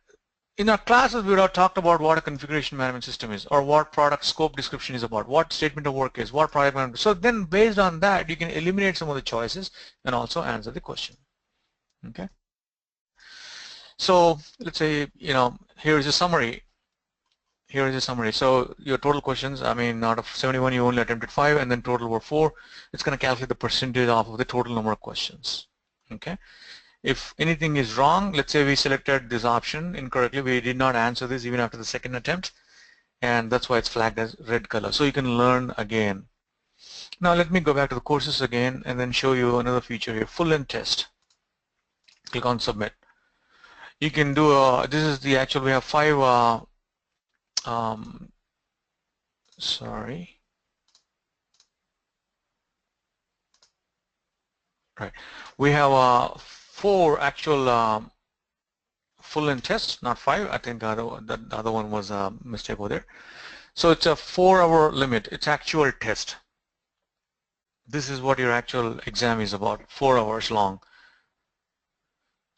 In our classes, we would have talked about what a configuration management system is, or what product scope description is about, what statement of work is, what project management. So then based on that, you can eliminate some of the choices and also answer the question. Okay. So let's say, here is a summary. Here is a summary. So your total questions, I mean, out of 71, you only attempted 5, and then total were 4. It's going to calculate the percentage off of the total number of questions. Okay. If anything is wrong, let's say we selected this option incorrectly, we did not answer this even after the second attempt, and that's why it's flagged as red color. So you can learn again. Now let me go back to the courses again and then show you another feature here, full length test. Click on submit. You can do, this is the actual, we have 5, sorry. Right. We have 4 actual full-length tests, not 5. I think the other one was a mistake over there. So it's a 4-hour limit. It's actual test. This is what your actual exam is about, 4 hours long.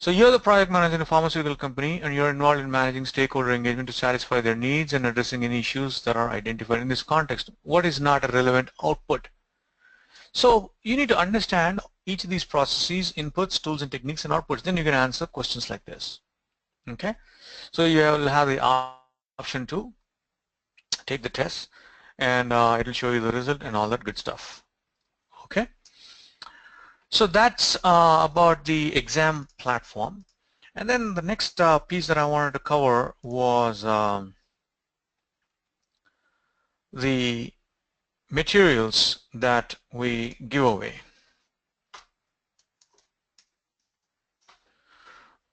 So you're the project manager in a pharmaceutical company and you're involved in managing stakeholder engagement to satisfy their needs and addressing any issues that are identified in this context. What is not a relevant output? So you need to understand each of these processes, inputs, tools, and techniques, and outputs. Then you can answer questions like this. Okay, so you will have the option to take the test, and it will show you the result and all that good stuff. Okay, so that's about the exam platform. And then the next piece that I wanted to cover was the materials that we give away.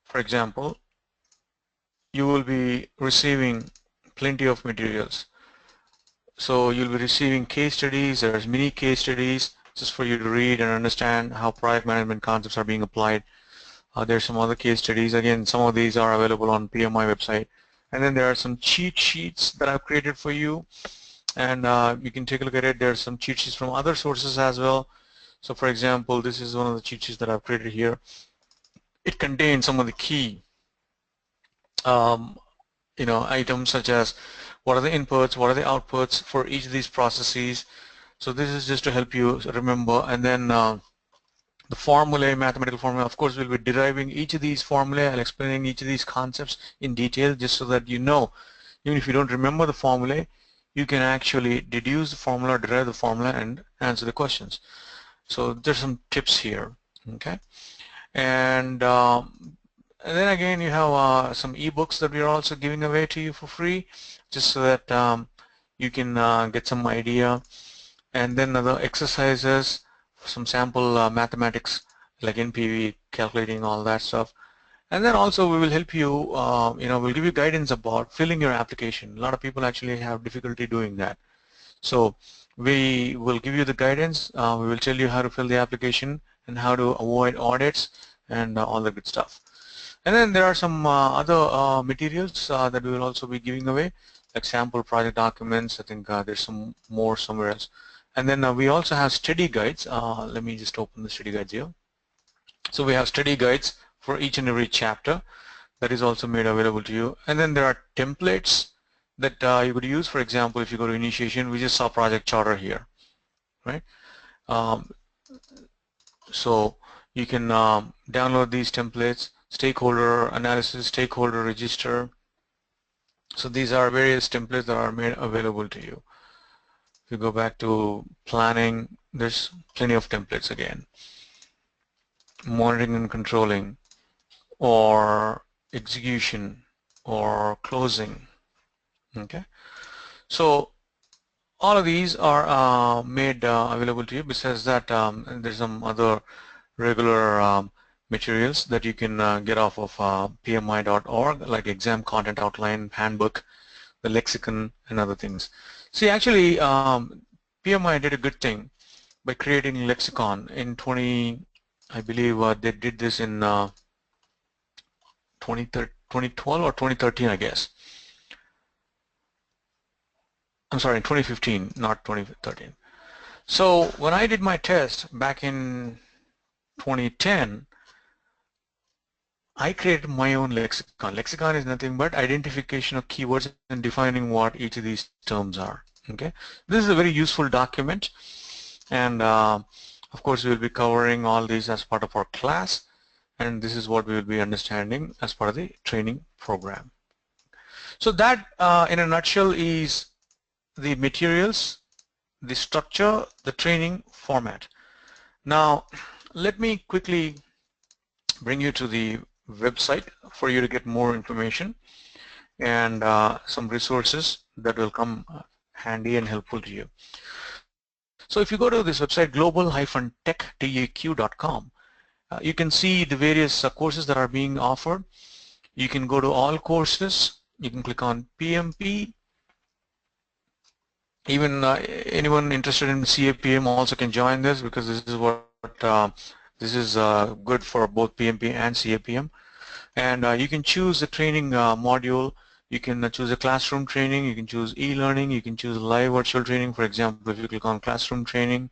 For example, you will be receiving plenty of materials. So you'll be receiving case studies, there's mini case studies just for you to read and understand how project management concepts are being applied. There's some other case studies. Again, some of these are available on PMI website. And then there are some cheat sheets that I've created for you. And you can take a look at it. There's some cheat sheets from other sources as well. So for example, this is one of the cheat sheets that I've created here. It contains some of the key items such as what are the inputs, what are the outputs for each of these processes. So this is just to help you remember. And then the formulae, mathematical formula, of course we'll be deriving each of these formulae and explaining each of these concepts in detail just so that you know, even if you don't remember the formulae, you can actually deduce the formula, derive the formula, and answer the questions. So there's some tips here, okay? And then again, you have some ebooks that we are also giving away to you for free, just so that you can get some idea. And then other exercises, some sample mathematics like NPV, calculating all that stuff. And then also we will help you, we'll give you guidance about filling your application. A lot of people actually have difficulty doing that. So we will give you the guidance. We will tell you how to fill the application and how to avoid audits and all the good stuff. And then there are some other materials that we will also be giving away, like sample project documents. I think there's some more somewhere else. And then we also have study guides. Let me just open the study guides here. So we have study guides for each and every chapter that is also made available to you. And then there are templates that you could use. For example, if you go to initiation, we just saw project charter here, right? So you can download these templates, stakeholder analysis, stakeholder register. So these are various templates that are made available to you. If you go back to planning, there's plenty of templates again. Monitoring and controlling, or execution, or closing, Okay, so all of these are made available to you. Besides that, there's some other regular materials that you can get off of pmi.org, like exam content outline, handbook, the lexicon, and other things. See, actually, PMI did a good thing by creating lexicon in 20, I believe they did this in 2012 or 2013, I guess. I'm sorry, in 2015, not 2013. So when I did my test back in 2010, I created my own lexicon. Lexicon is nothing but identification of keywords and defining what each of these terms are. Okay, this is a very useful document, and of course we will be covering all these as part of our class, and this is what we will be understanding as part of the training program. So that in a nutshell is the materials, the structure, the training format. Now let me quickly bring you to the website for you to get more information and some resources that will come handy and helpful to you. So if you go to this website, global-teq.com, you can see the various courses that are being offered. You can go to all courses. You can click on PMP. Even anyone interested in CAPM also can join this, because this is what this is good for both PMP and CAPM. And you can choose the training module. You can choose a classroom training. You can choose e-learning. You can choose live virtual training. For example, if you click on classroom training,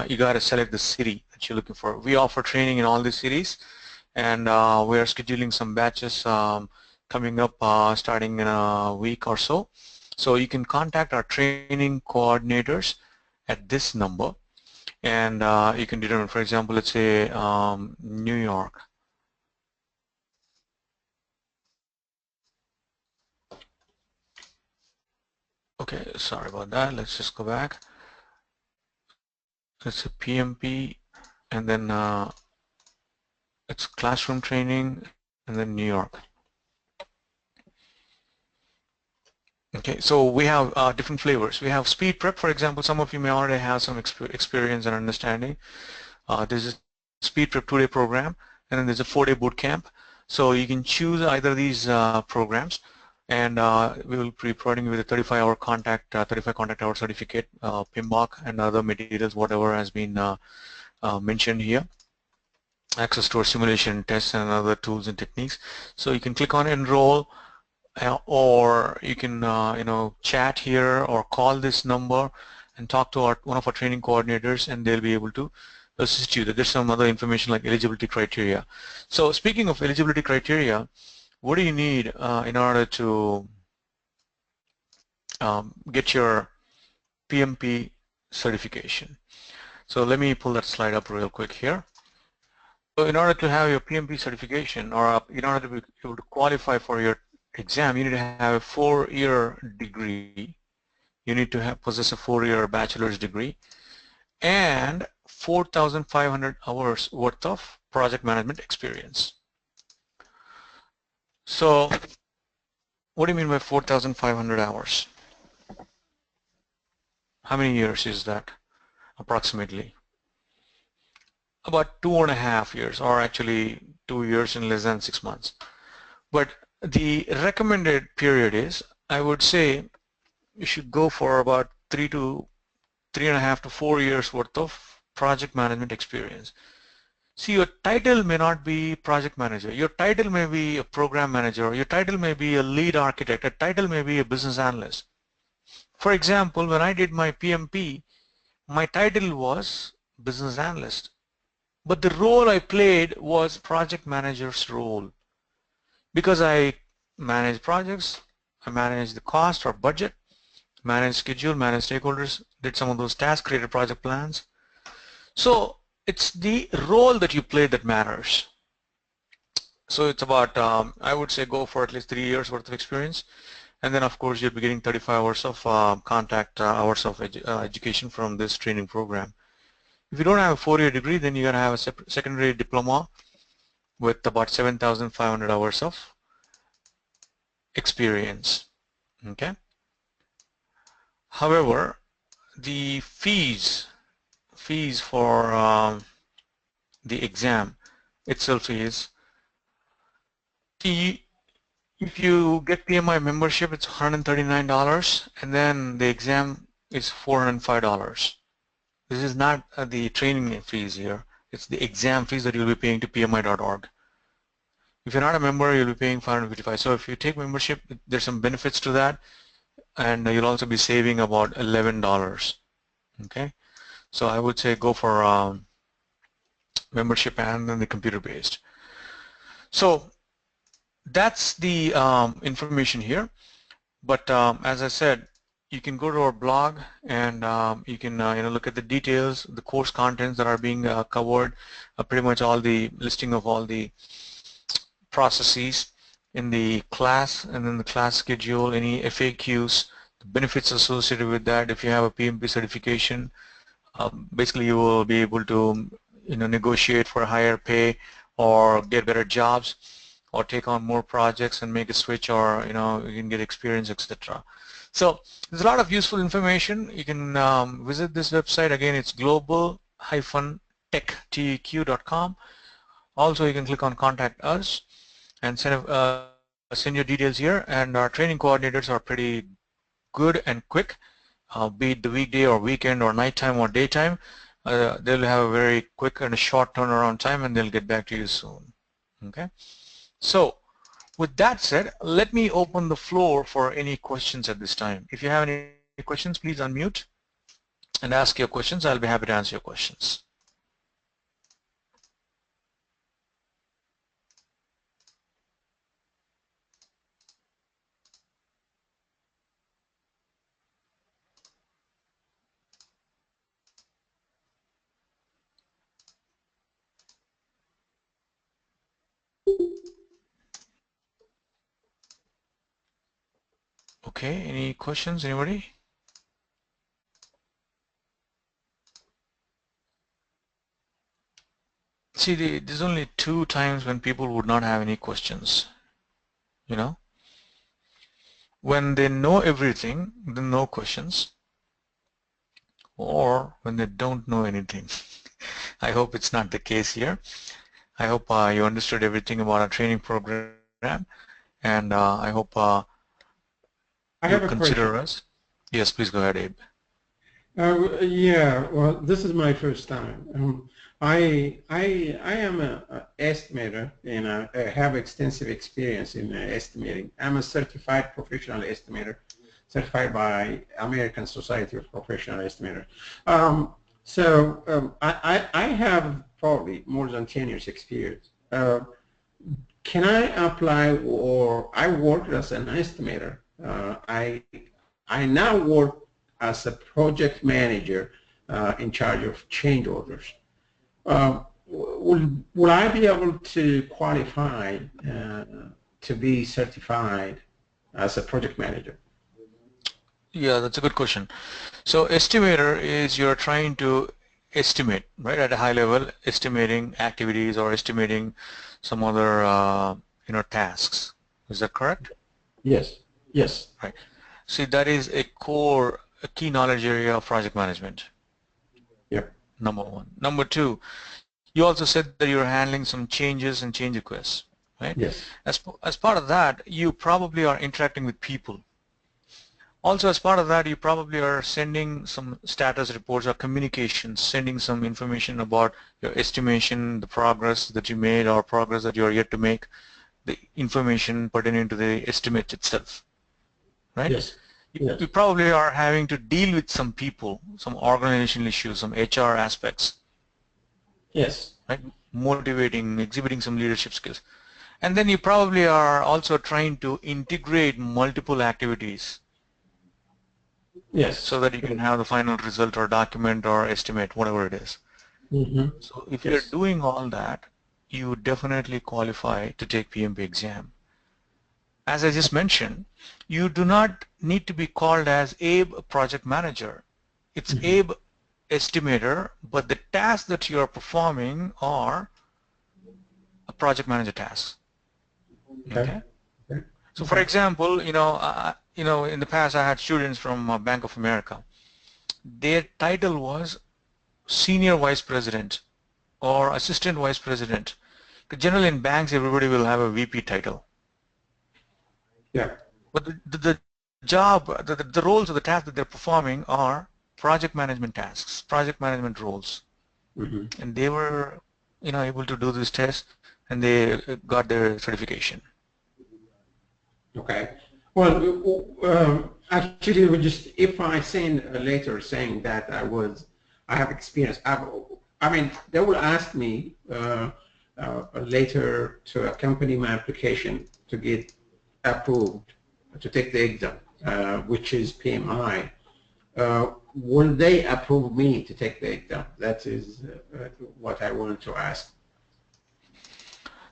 you got to select the city that you're looking for. We offer training in all these cities, and we are scheduling some batches coming up starting in a week or so. So you can contact our training coordinators at this number, and you can determine, for example, let's say New York. Okay, sorry about that. Let's just go back. It's a PMP, and then it's classroom training, and then New York. Okay, so we have different flavors. We have speed prep, for example. Some of you may already have some experience and understanding. There's a speed prep 2-day program, and then there's a 4-day boot camp. So you can choose either of these programs, and we will be providing you with a 35 contact hour certificate, PMBOK, and other materials, whatever has been mentioned here. Access to our simulation tests and other tools and techniques. So you can click on enroll, or you can chat here or call this number and talk to one of our training coordinators, and they'll be able to assist you. There's some other information like eligibility criteria. So speaking of eligibility criteria, what do you need in order to get your PMP certification? So let me pull that slide up real quick here. So in order to have your PMP certification, or in order to be able to qualify for your exam, you need to have a 4-year degree. You need to possess a 4-year bachelor's degree and 4,500 hours worth of project management experience. So what do you mean by 4,500 hours? How many years is that approximately? About 2.5 years, or actually 2 years and less than 6 months. But the recommended period is, I would say, you should go for about 3.5 to 4 years worth of project management experience. See, your title may not be project manager. Your title may be a program manager. Your title may be a lead architect. Your title may be a business analyst. For example, when I did my PMP, my title was business analyst, but the role I played was project manager's role, because I manage projects, I manage the cost or budget, manage schedule, manage stakeholders, did some of those tasks, created project plans. So it's the role that you play that matters. So it's about, I would say, go for at least 3 years worth of experience, and then of course you'll be getting 35 hours of contact hours of education from this training program. If you don't have a 4-year degree, then you're going to have a secondary diploma with about 7,500 hours of experience. Okay. However, the fees for the exam itself is, see, if you get PMI membership, it's $139, and then the exam is $405. This is not the training fees here. It's the exam fees that you'll be paying to PMI.org. If you're not a member, you'll be paying $555. So if you take membership, there's some benefits to that, and you'll also be saving about $11. Okay, so I would say go for membership and then the computer-based. So that's the information here. But as I said, you can go to our blog and you can look at the details, the course contents that are being covered, pretty much all the listing of all the processes in the class, and then the class schedule, any FAQs, the benefits associated with that. If you have a PMP certification, basically you will be able to negotiate for higher pay or get better jobs or take on more projects and make a switch, or you can get experience, etc. So there's a lot of useful information. You can visit this website. Again, it's global-teq.com. Also, you can click on contact us and send your details here, and our training coordinators are pretty good and quick, be it the weekday or weekend or nighttime or daytime. They'll have a very quick and a short turnaround time, and they'll get back to you soon. Okay. So with that said, let me open the floor for any questions at this time. If you have any questions, please unmute and ask your questions. I'll be happy to answer your questions. Okay, any questions, anybody? See, there's only 2 times when people would not have any questions. When they know everything, then no questions, or when they don't know anything. I hope it's not the case here. I hope you understood everything about our training program, and I hope you consider us. Yes, please go ahead, Abe. Yeah, well, this is my first time. I am an estimator, and I have extensive experience in estimating. I'm a certified professional estimator, certified by American Society of Professional Estimators. I have probably more than 10 years experience. Can I apply, or I worked as an estimator. I now work as a project manager in charge of change orders. Will I be able to qualify to be certified as a project manager? Yeah, that's a good question. So estimator is you're trying to estimate, right, at a high level, estimating activities or estimating some other tasks. Is that correct? Yes. Yes. Right. See, that is a key knowledge area of project management. Yep. Number 1. Number 2, you also said that you're handling some changes and change requests, right? Yes. As part of that, you probably are interacting with people. Also, as part of that, you probably are sending some status reports or communications, sending some information about your estimation, the progress that you made or progress that you are yet to make, the information pertaining to the estimate itself, right? Yes. Yes. You probably are having to deal with some people, some organizational issues, some HR aspects. Yes. Right? Motivating, exhibiting some leadership skills. And then you probably are also trying to integrate multiple activities. Yes. So that you can have the final result or document or estimate, whatever it is. Mm-hmm. So if Yes. you're doing all that, you definitely qualify to take PMP exam. As I just mentioned, you do not need to be called as Abe Project Manager. It's Abe Estimator, but the tasks that you are performing are a project manager task. Okay? So for example, in the past I had students from Bank of America. Their title was Senior Vice President or Assistant Vice President. Generally in banks, everybody will have a VP title. Yeah. But the job, the roles or the tasks that they're performing are project management tasks, project management roles. Mm-hmm. And they were, able to do this test, and they got their certification. Okay. Well, actually, if I send a letter saying that I have experience, I mean, they will ask me later to accompany my application to get approved to take the exam, which is PMI. Will they approve me to take the exam? That is what I wanted to ask.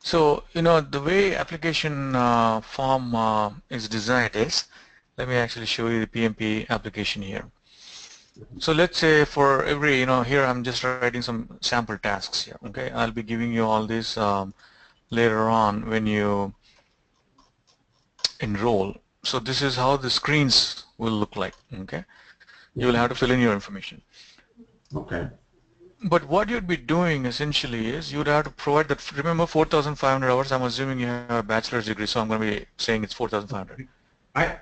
So, the way application form is designed is, let me actually show you the PMP application here. So let's say for every, here I'm just writing some sample tasks here, okay? I'll be giving you all this later on when you enroll. So this is how the screens will look like, okay? You will have to fill in your information. Okay. But what you'd be doing essentially is you'd have to provide that, remember 4,500 hours, I'm assuming you have a bachelor's degree, so I'm going to be saying it's 4,500.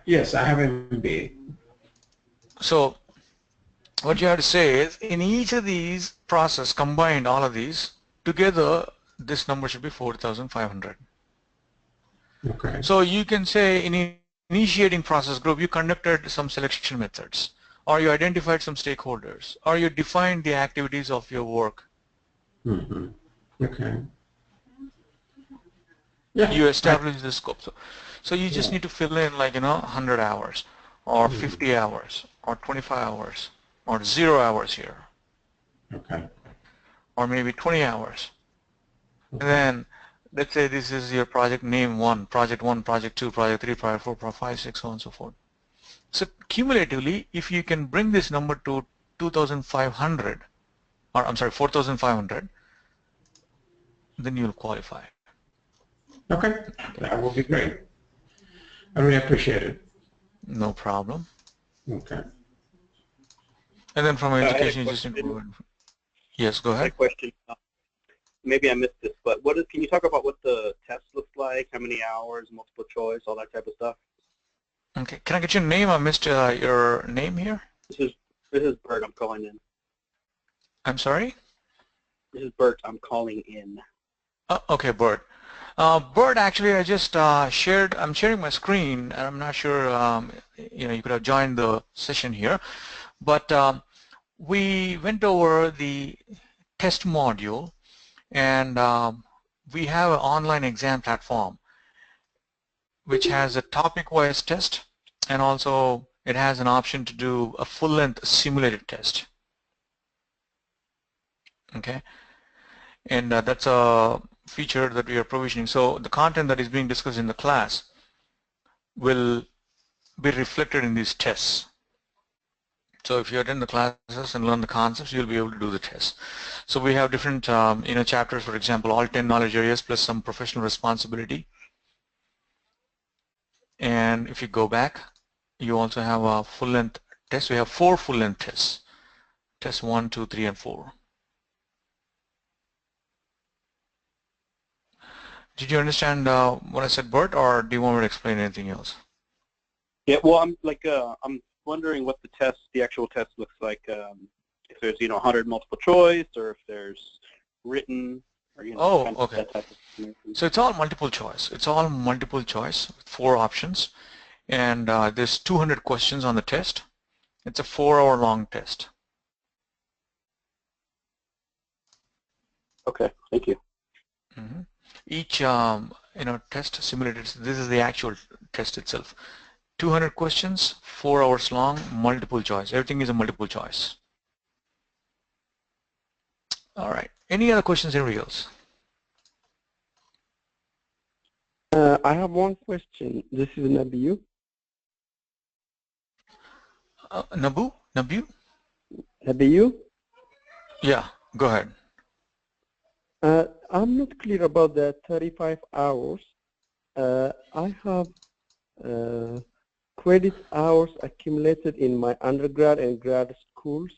Yes, I have an MBA. So what you have to say is in each of these process, combined all of these, together this number should be 4,500. Okay. So you can say in initiating process group, you conducted some selection methods, or you identified some stakeholders, or you defined the activities of your work. Mm-hmm. Okay. Yeah. You establish the scope. So you just need to fill in 100 hours, or 50 hours, or 25 hours, or 0 hours here. Okay. Or maybe 20 hours. And then let's say this is your project name 1, project 2, project 3, project 4, project 5, 6, so on and so forth. So cumulatively, if you can bring this number to 2,500, or I'm sorry, 4,500, then you'll qualify. Okay, that will be great. I really appreciate it. No problem. Okay. And then from education, you just need to go ahead. Yes, go ahead. My question, maybe I missed this, but can you talk about what the test looks like, how many hours, multiple choice, all that type of stuff? Okay, can I get your name? I missed your name here. This is Bert, I'm calling in. I'm sorry? This is Bert, I'm calling in. Okay, Bert. Bert, actually, I just I'm sharing my screen, and I'm not sure, you could have joined the session here, but we went over the test module, and we have an online exam platform which has a topic-wise test, and also it has an option to do a full-length simulated test. Okay, and that's a feature that we are provisioning. So the content that is being discussed in the class will be reflected in these tests. So if you attend the classes and learn the concepts, you'll be able to do the tests. So we have different chapters, for example, all 10 knowledge areas plus some professional responsibility. And if you go back, you also have a full-length test. We have 4 full-length tests. Test 1, 2, 3, and 4. Did you understand what I said, Bert, or do you want me to explain anything else? Yeah, well, I'm wondering what the actual test looks like. If there's 100 multiple choice, or if there's written, or okay. that type of information. So it's all multiple choice. It's all multiple choice with 4 options, and there's 200 questions on the test. It's a 4-hour long test. Okay, thank you. Mm-hmm. Each test simulated. This is the actual test itself. 200 questions, 4 hours long, multiple choice. Everything is a multiple choice. All right. Any other questions, anybody else? I have one question. This is Nabil. Nabu? Nabil? Yeah, go ahead. I'm not clear about the 35 hours. I have credit hours accumulated in my undergrad and grad schools,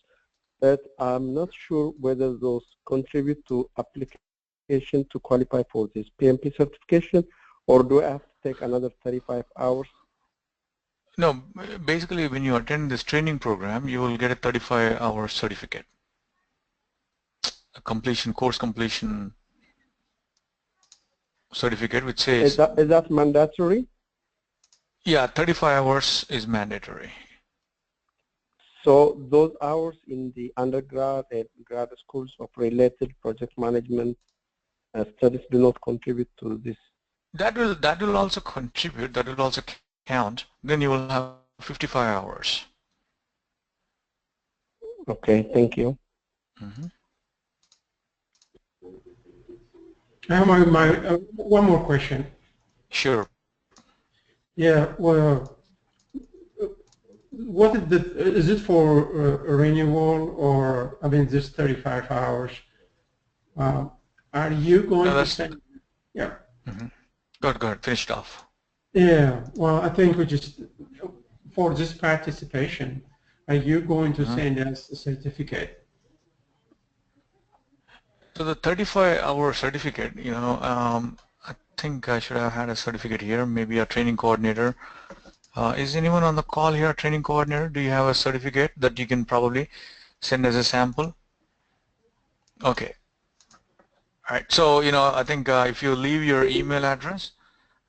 but I'm not sure whether those contribute to application to qualify for this PMP certification, or do I have to take another 35 hours? No, basically when you attend this training program, you will get a 35-hour certificate, a course completion certificate, which says, Is that mandatory? yeah, 35 hours is mandatory. So those hours in the undergrad and grad schools of related project management studies do not contribute to this. That will also contribute. That will also count. Then you will have 55 hours. Okay, thank you. Mm-hmm. I have one more question. Sure. Yeah, well, what is it for renewal, or I mean just 35 hours? Are you going to send? Yeah. Mm-hmm. Go ahead. Finish it off. Yeah. Well, I think we just for this participation, are you going to send us a certificate? So the 35-hour certificate, I think I should have had a certificate here, maybe a training coordinator. Is anyone on the call here a training coordinator? Do you have a certificate that you can probably send as a sample? Okay. All right. So, I think if you leave your email address,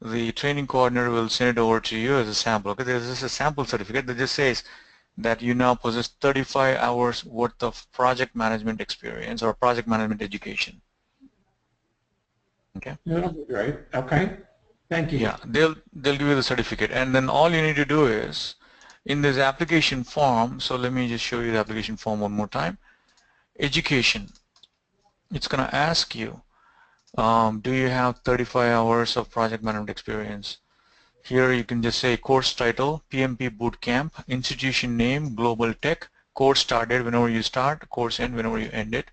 the training coordinator will send it over to you as a sample. Okay, there's just a sample certificate that just says that you now possess 35 hours worth of project management experience or project management education. Okay. Yeah, great. Okay. Thank you. Yeah, they'll give you the certificate, and then all you need to do is in this application form. So let me just show you the application form one more time. Education. It's going to ask you, do you have 35 hours of project management experience? Here you can just say course title, PMP Bootcamp, institution name, Global-Teq, course started whenever you start, course end whenever you end it,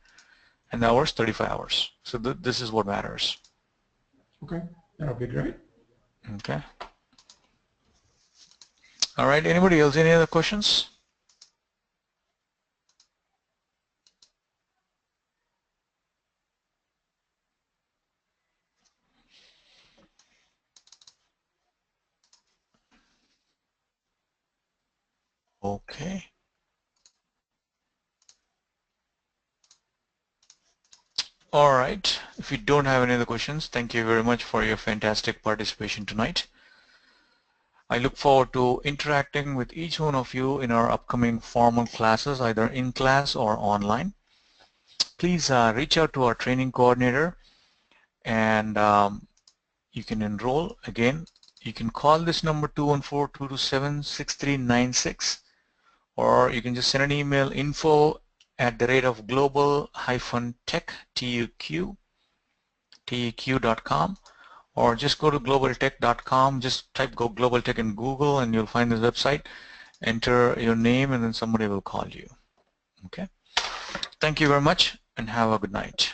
and the hours 35 hours. So this is what matters. Okay, that'll be great. Okay. All right, anybody else, any other questions? Okay. All right. If you don't have any other questions, thank you very much for your fantastic participation tonight. I look forward to interacting with each one of you in our upcoming formal classes, either in class or online. Please reach out to our training coordinator, and you can enroll. Again, you can call this number 214-227-6396, or you can just send an email, info@global-teq, TEQ.com, or just go to Global-Teq.com. Just type Global-Teq in Google and you'll find this website. Enter your name and then somebody will call you. Okay. Thank you very much and have a good night.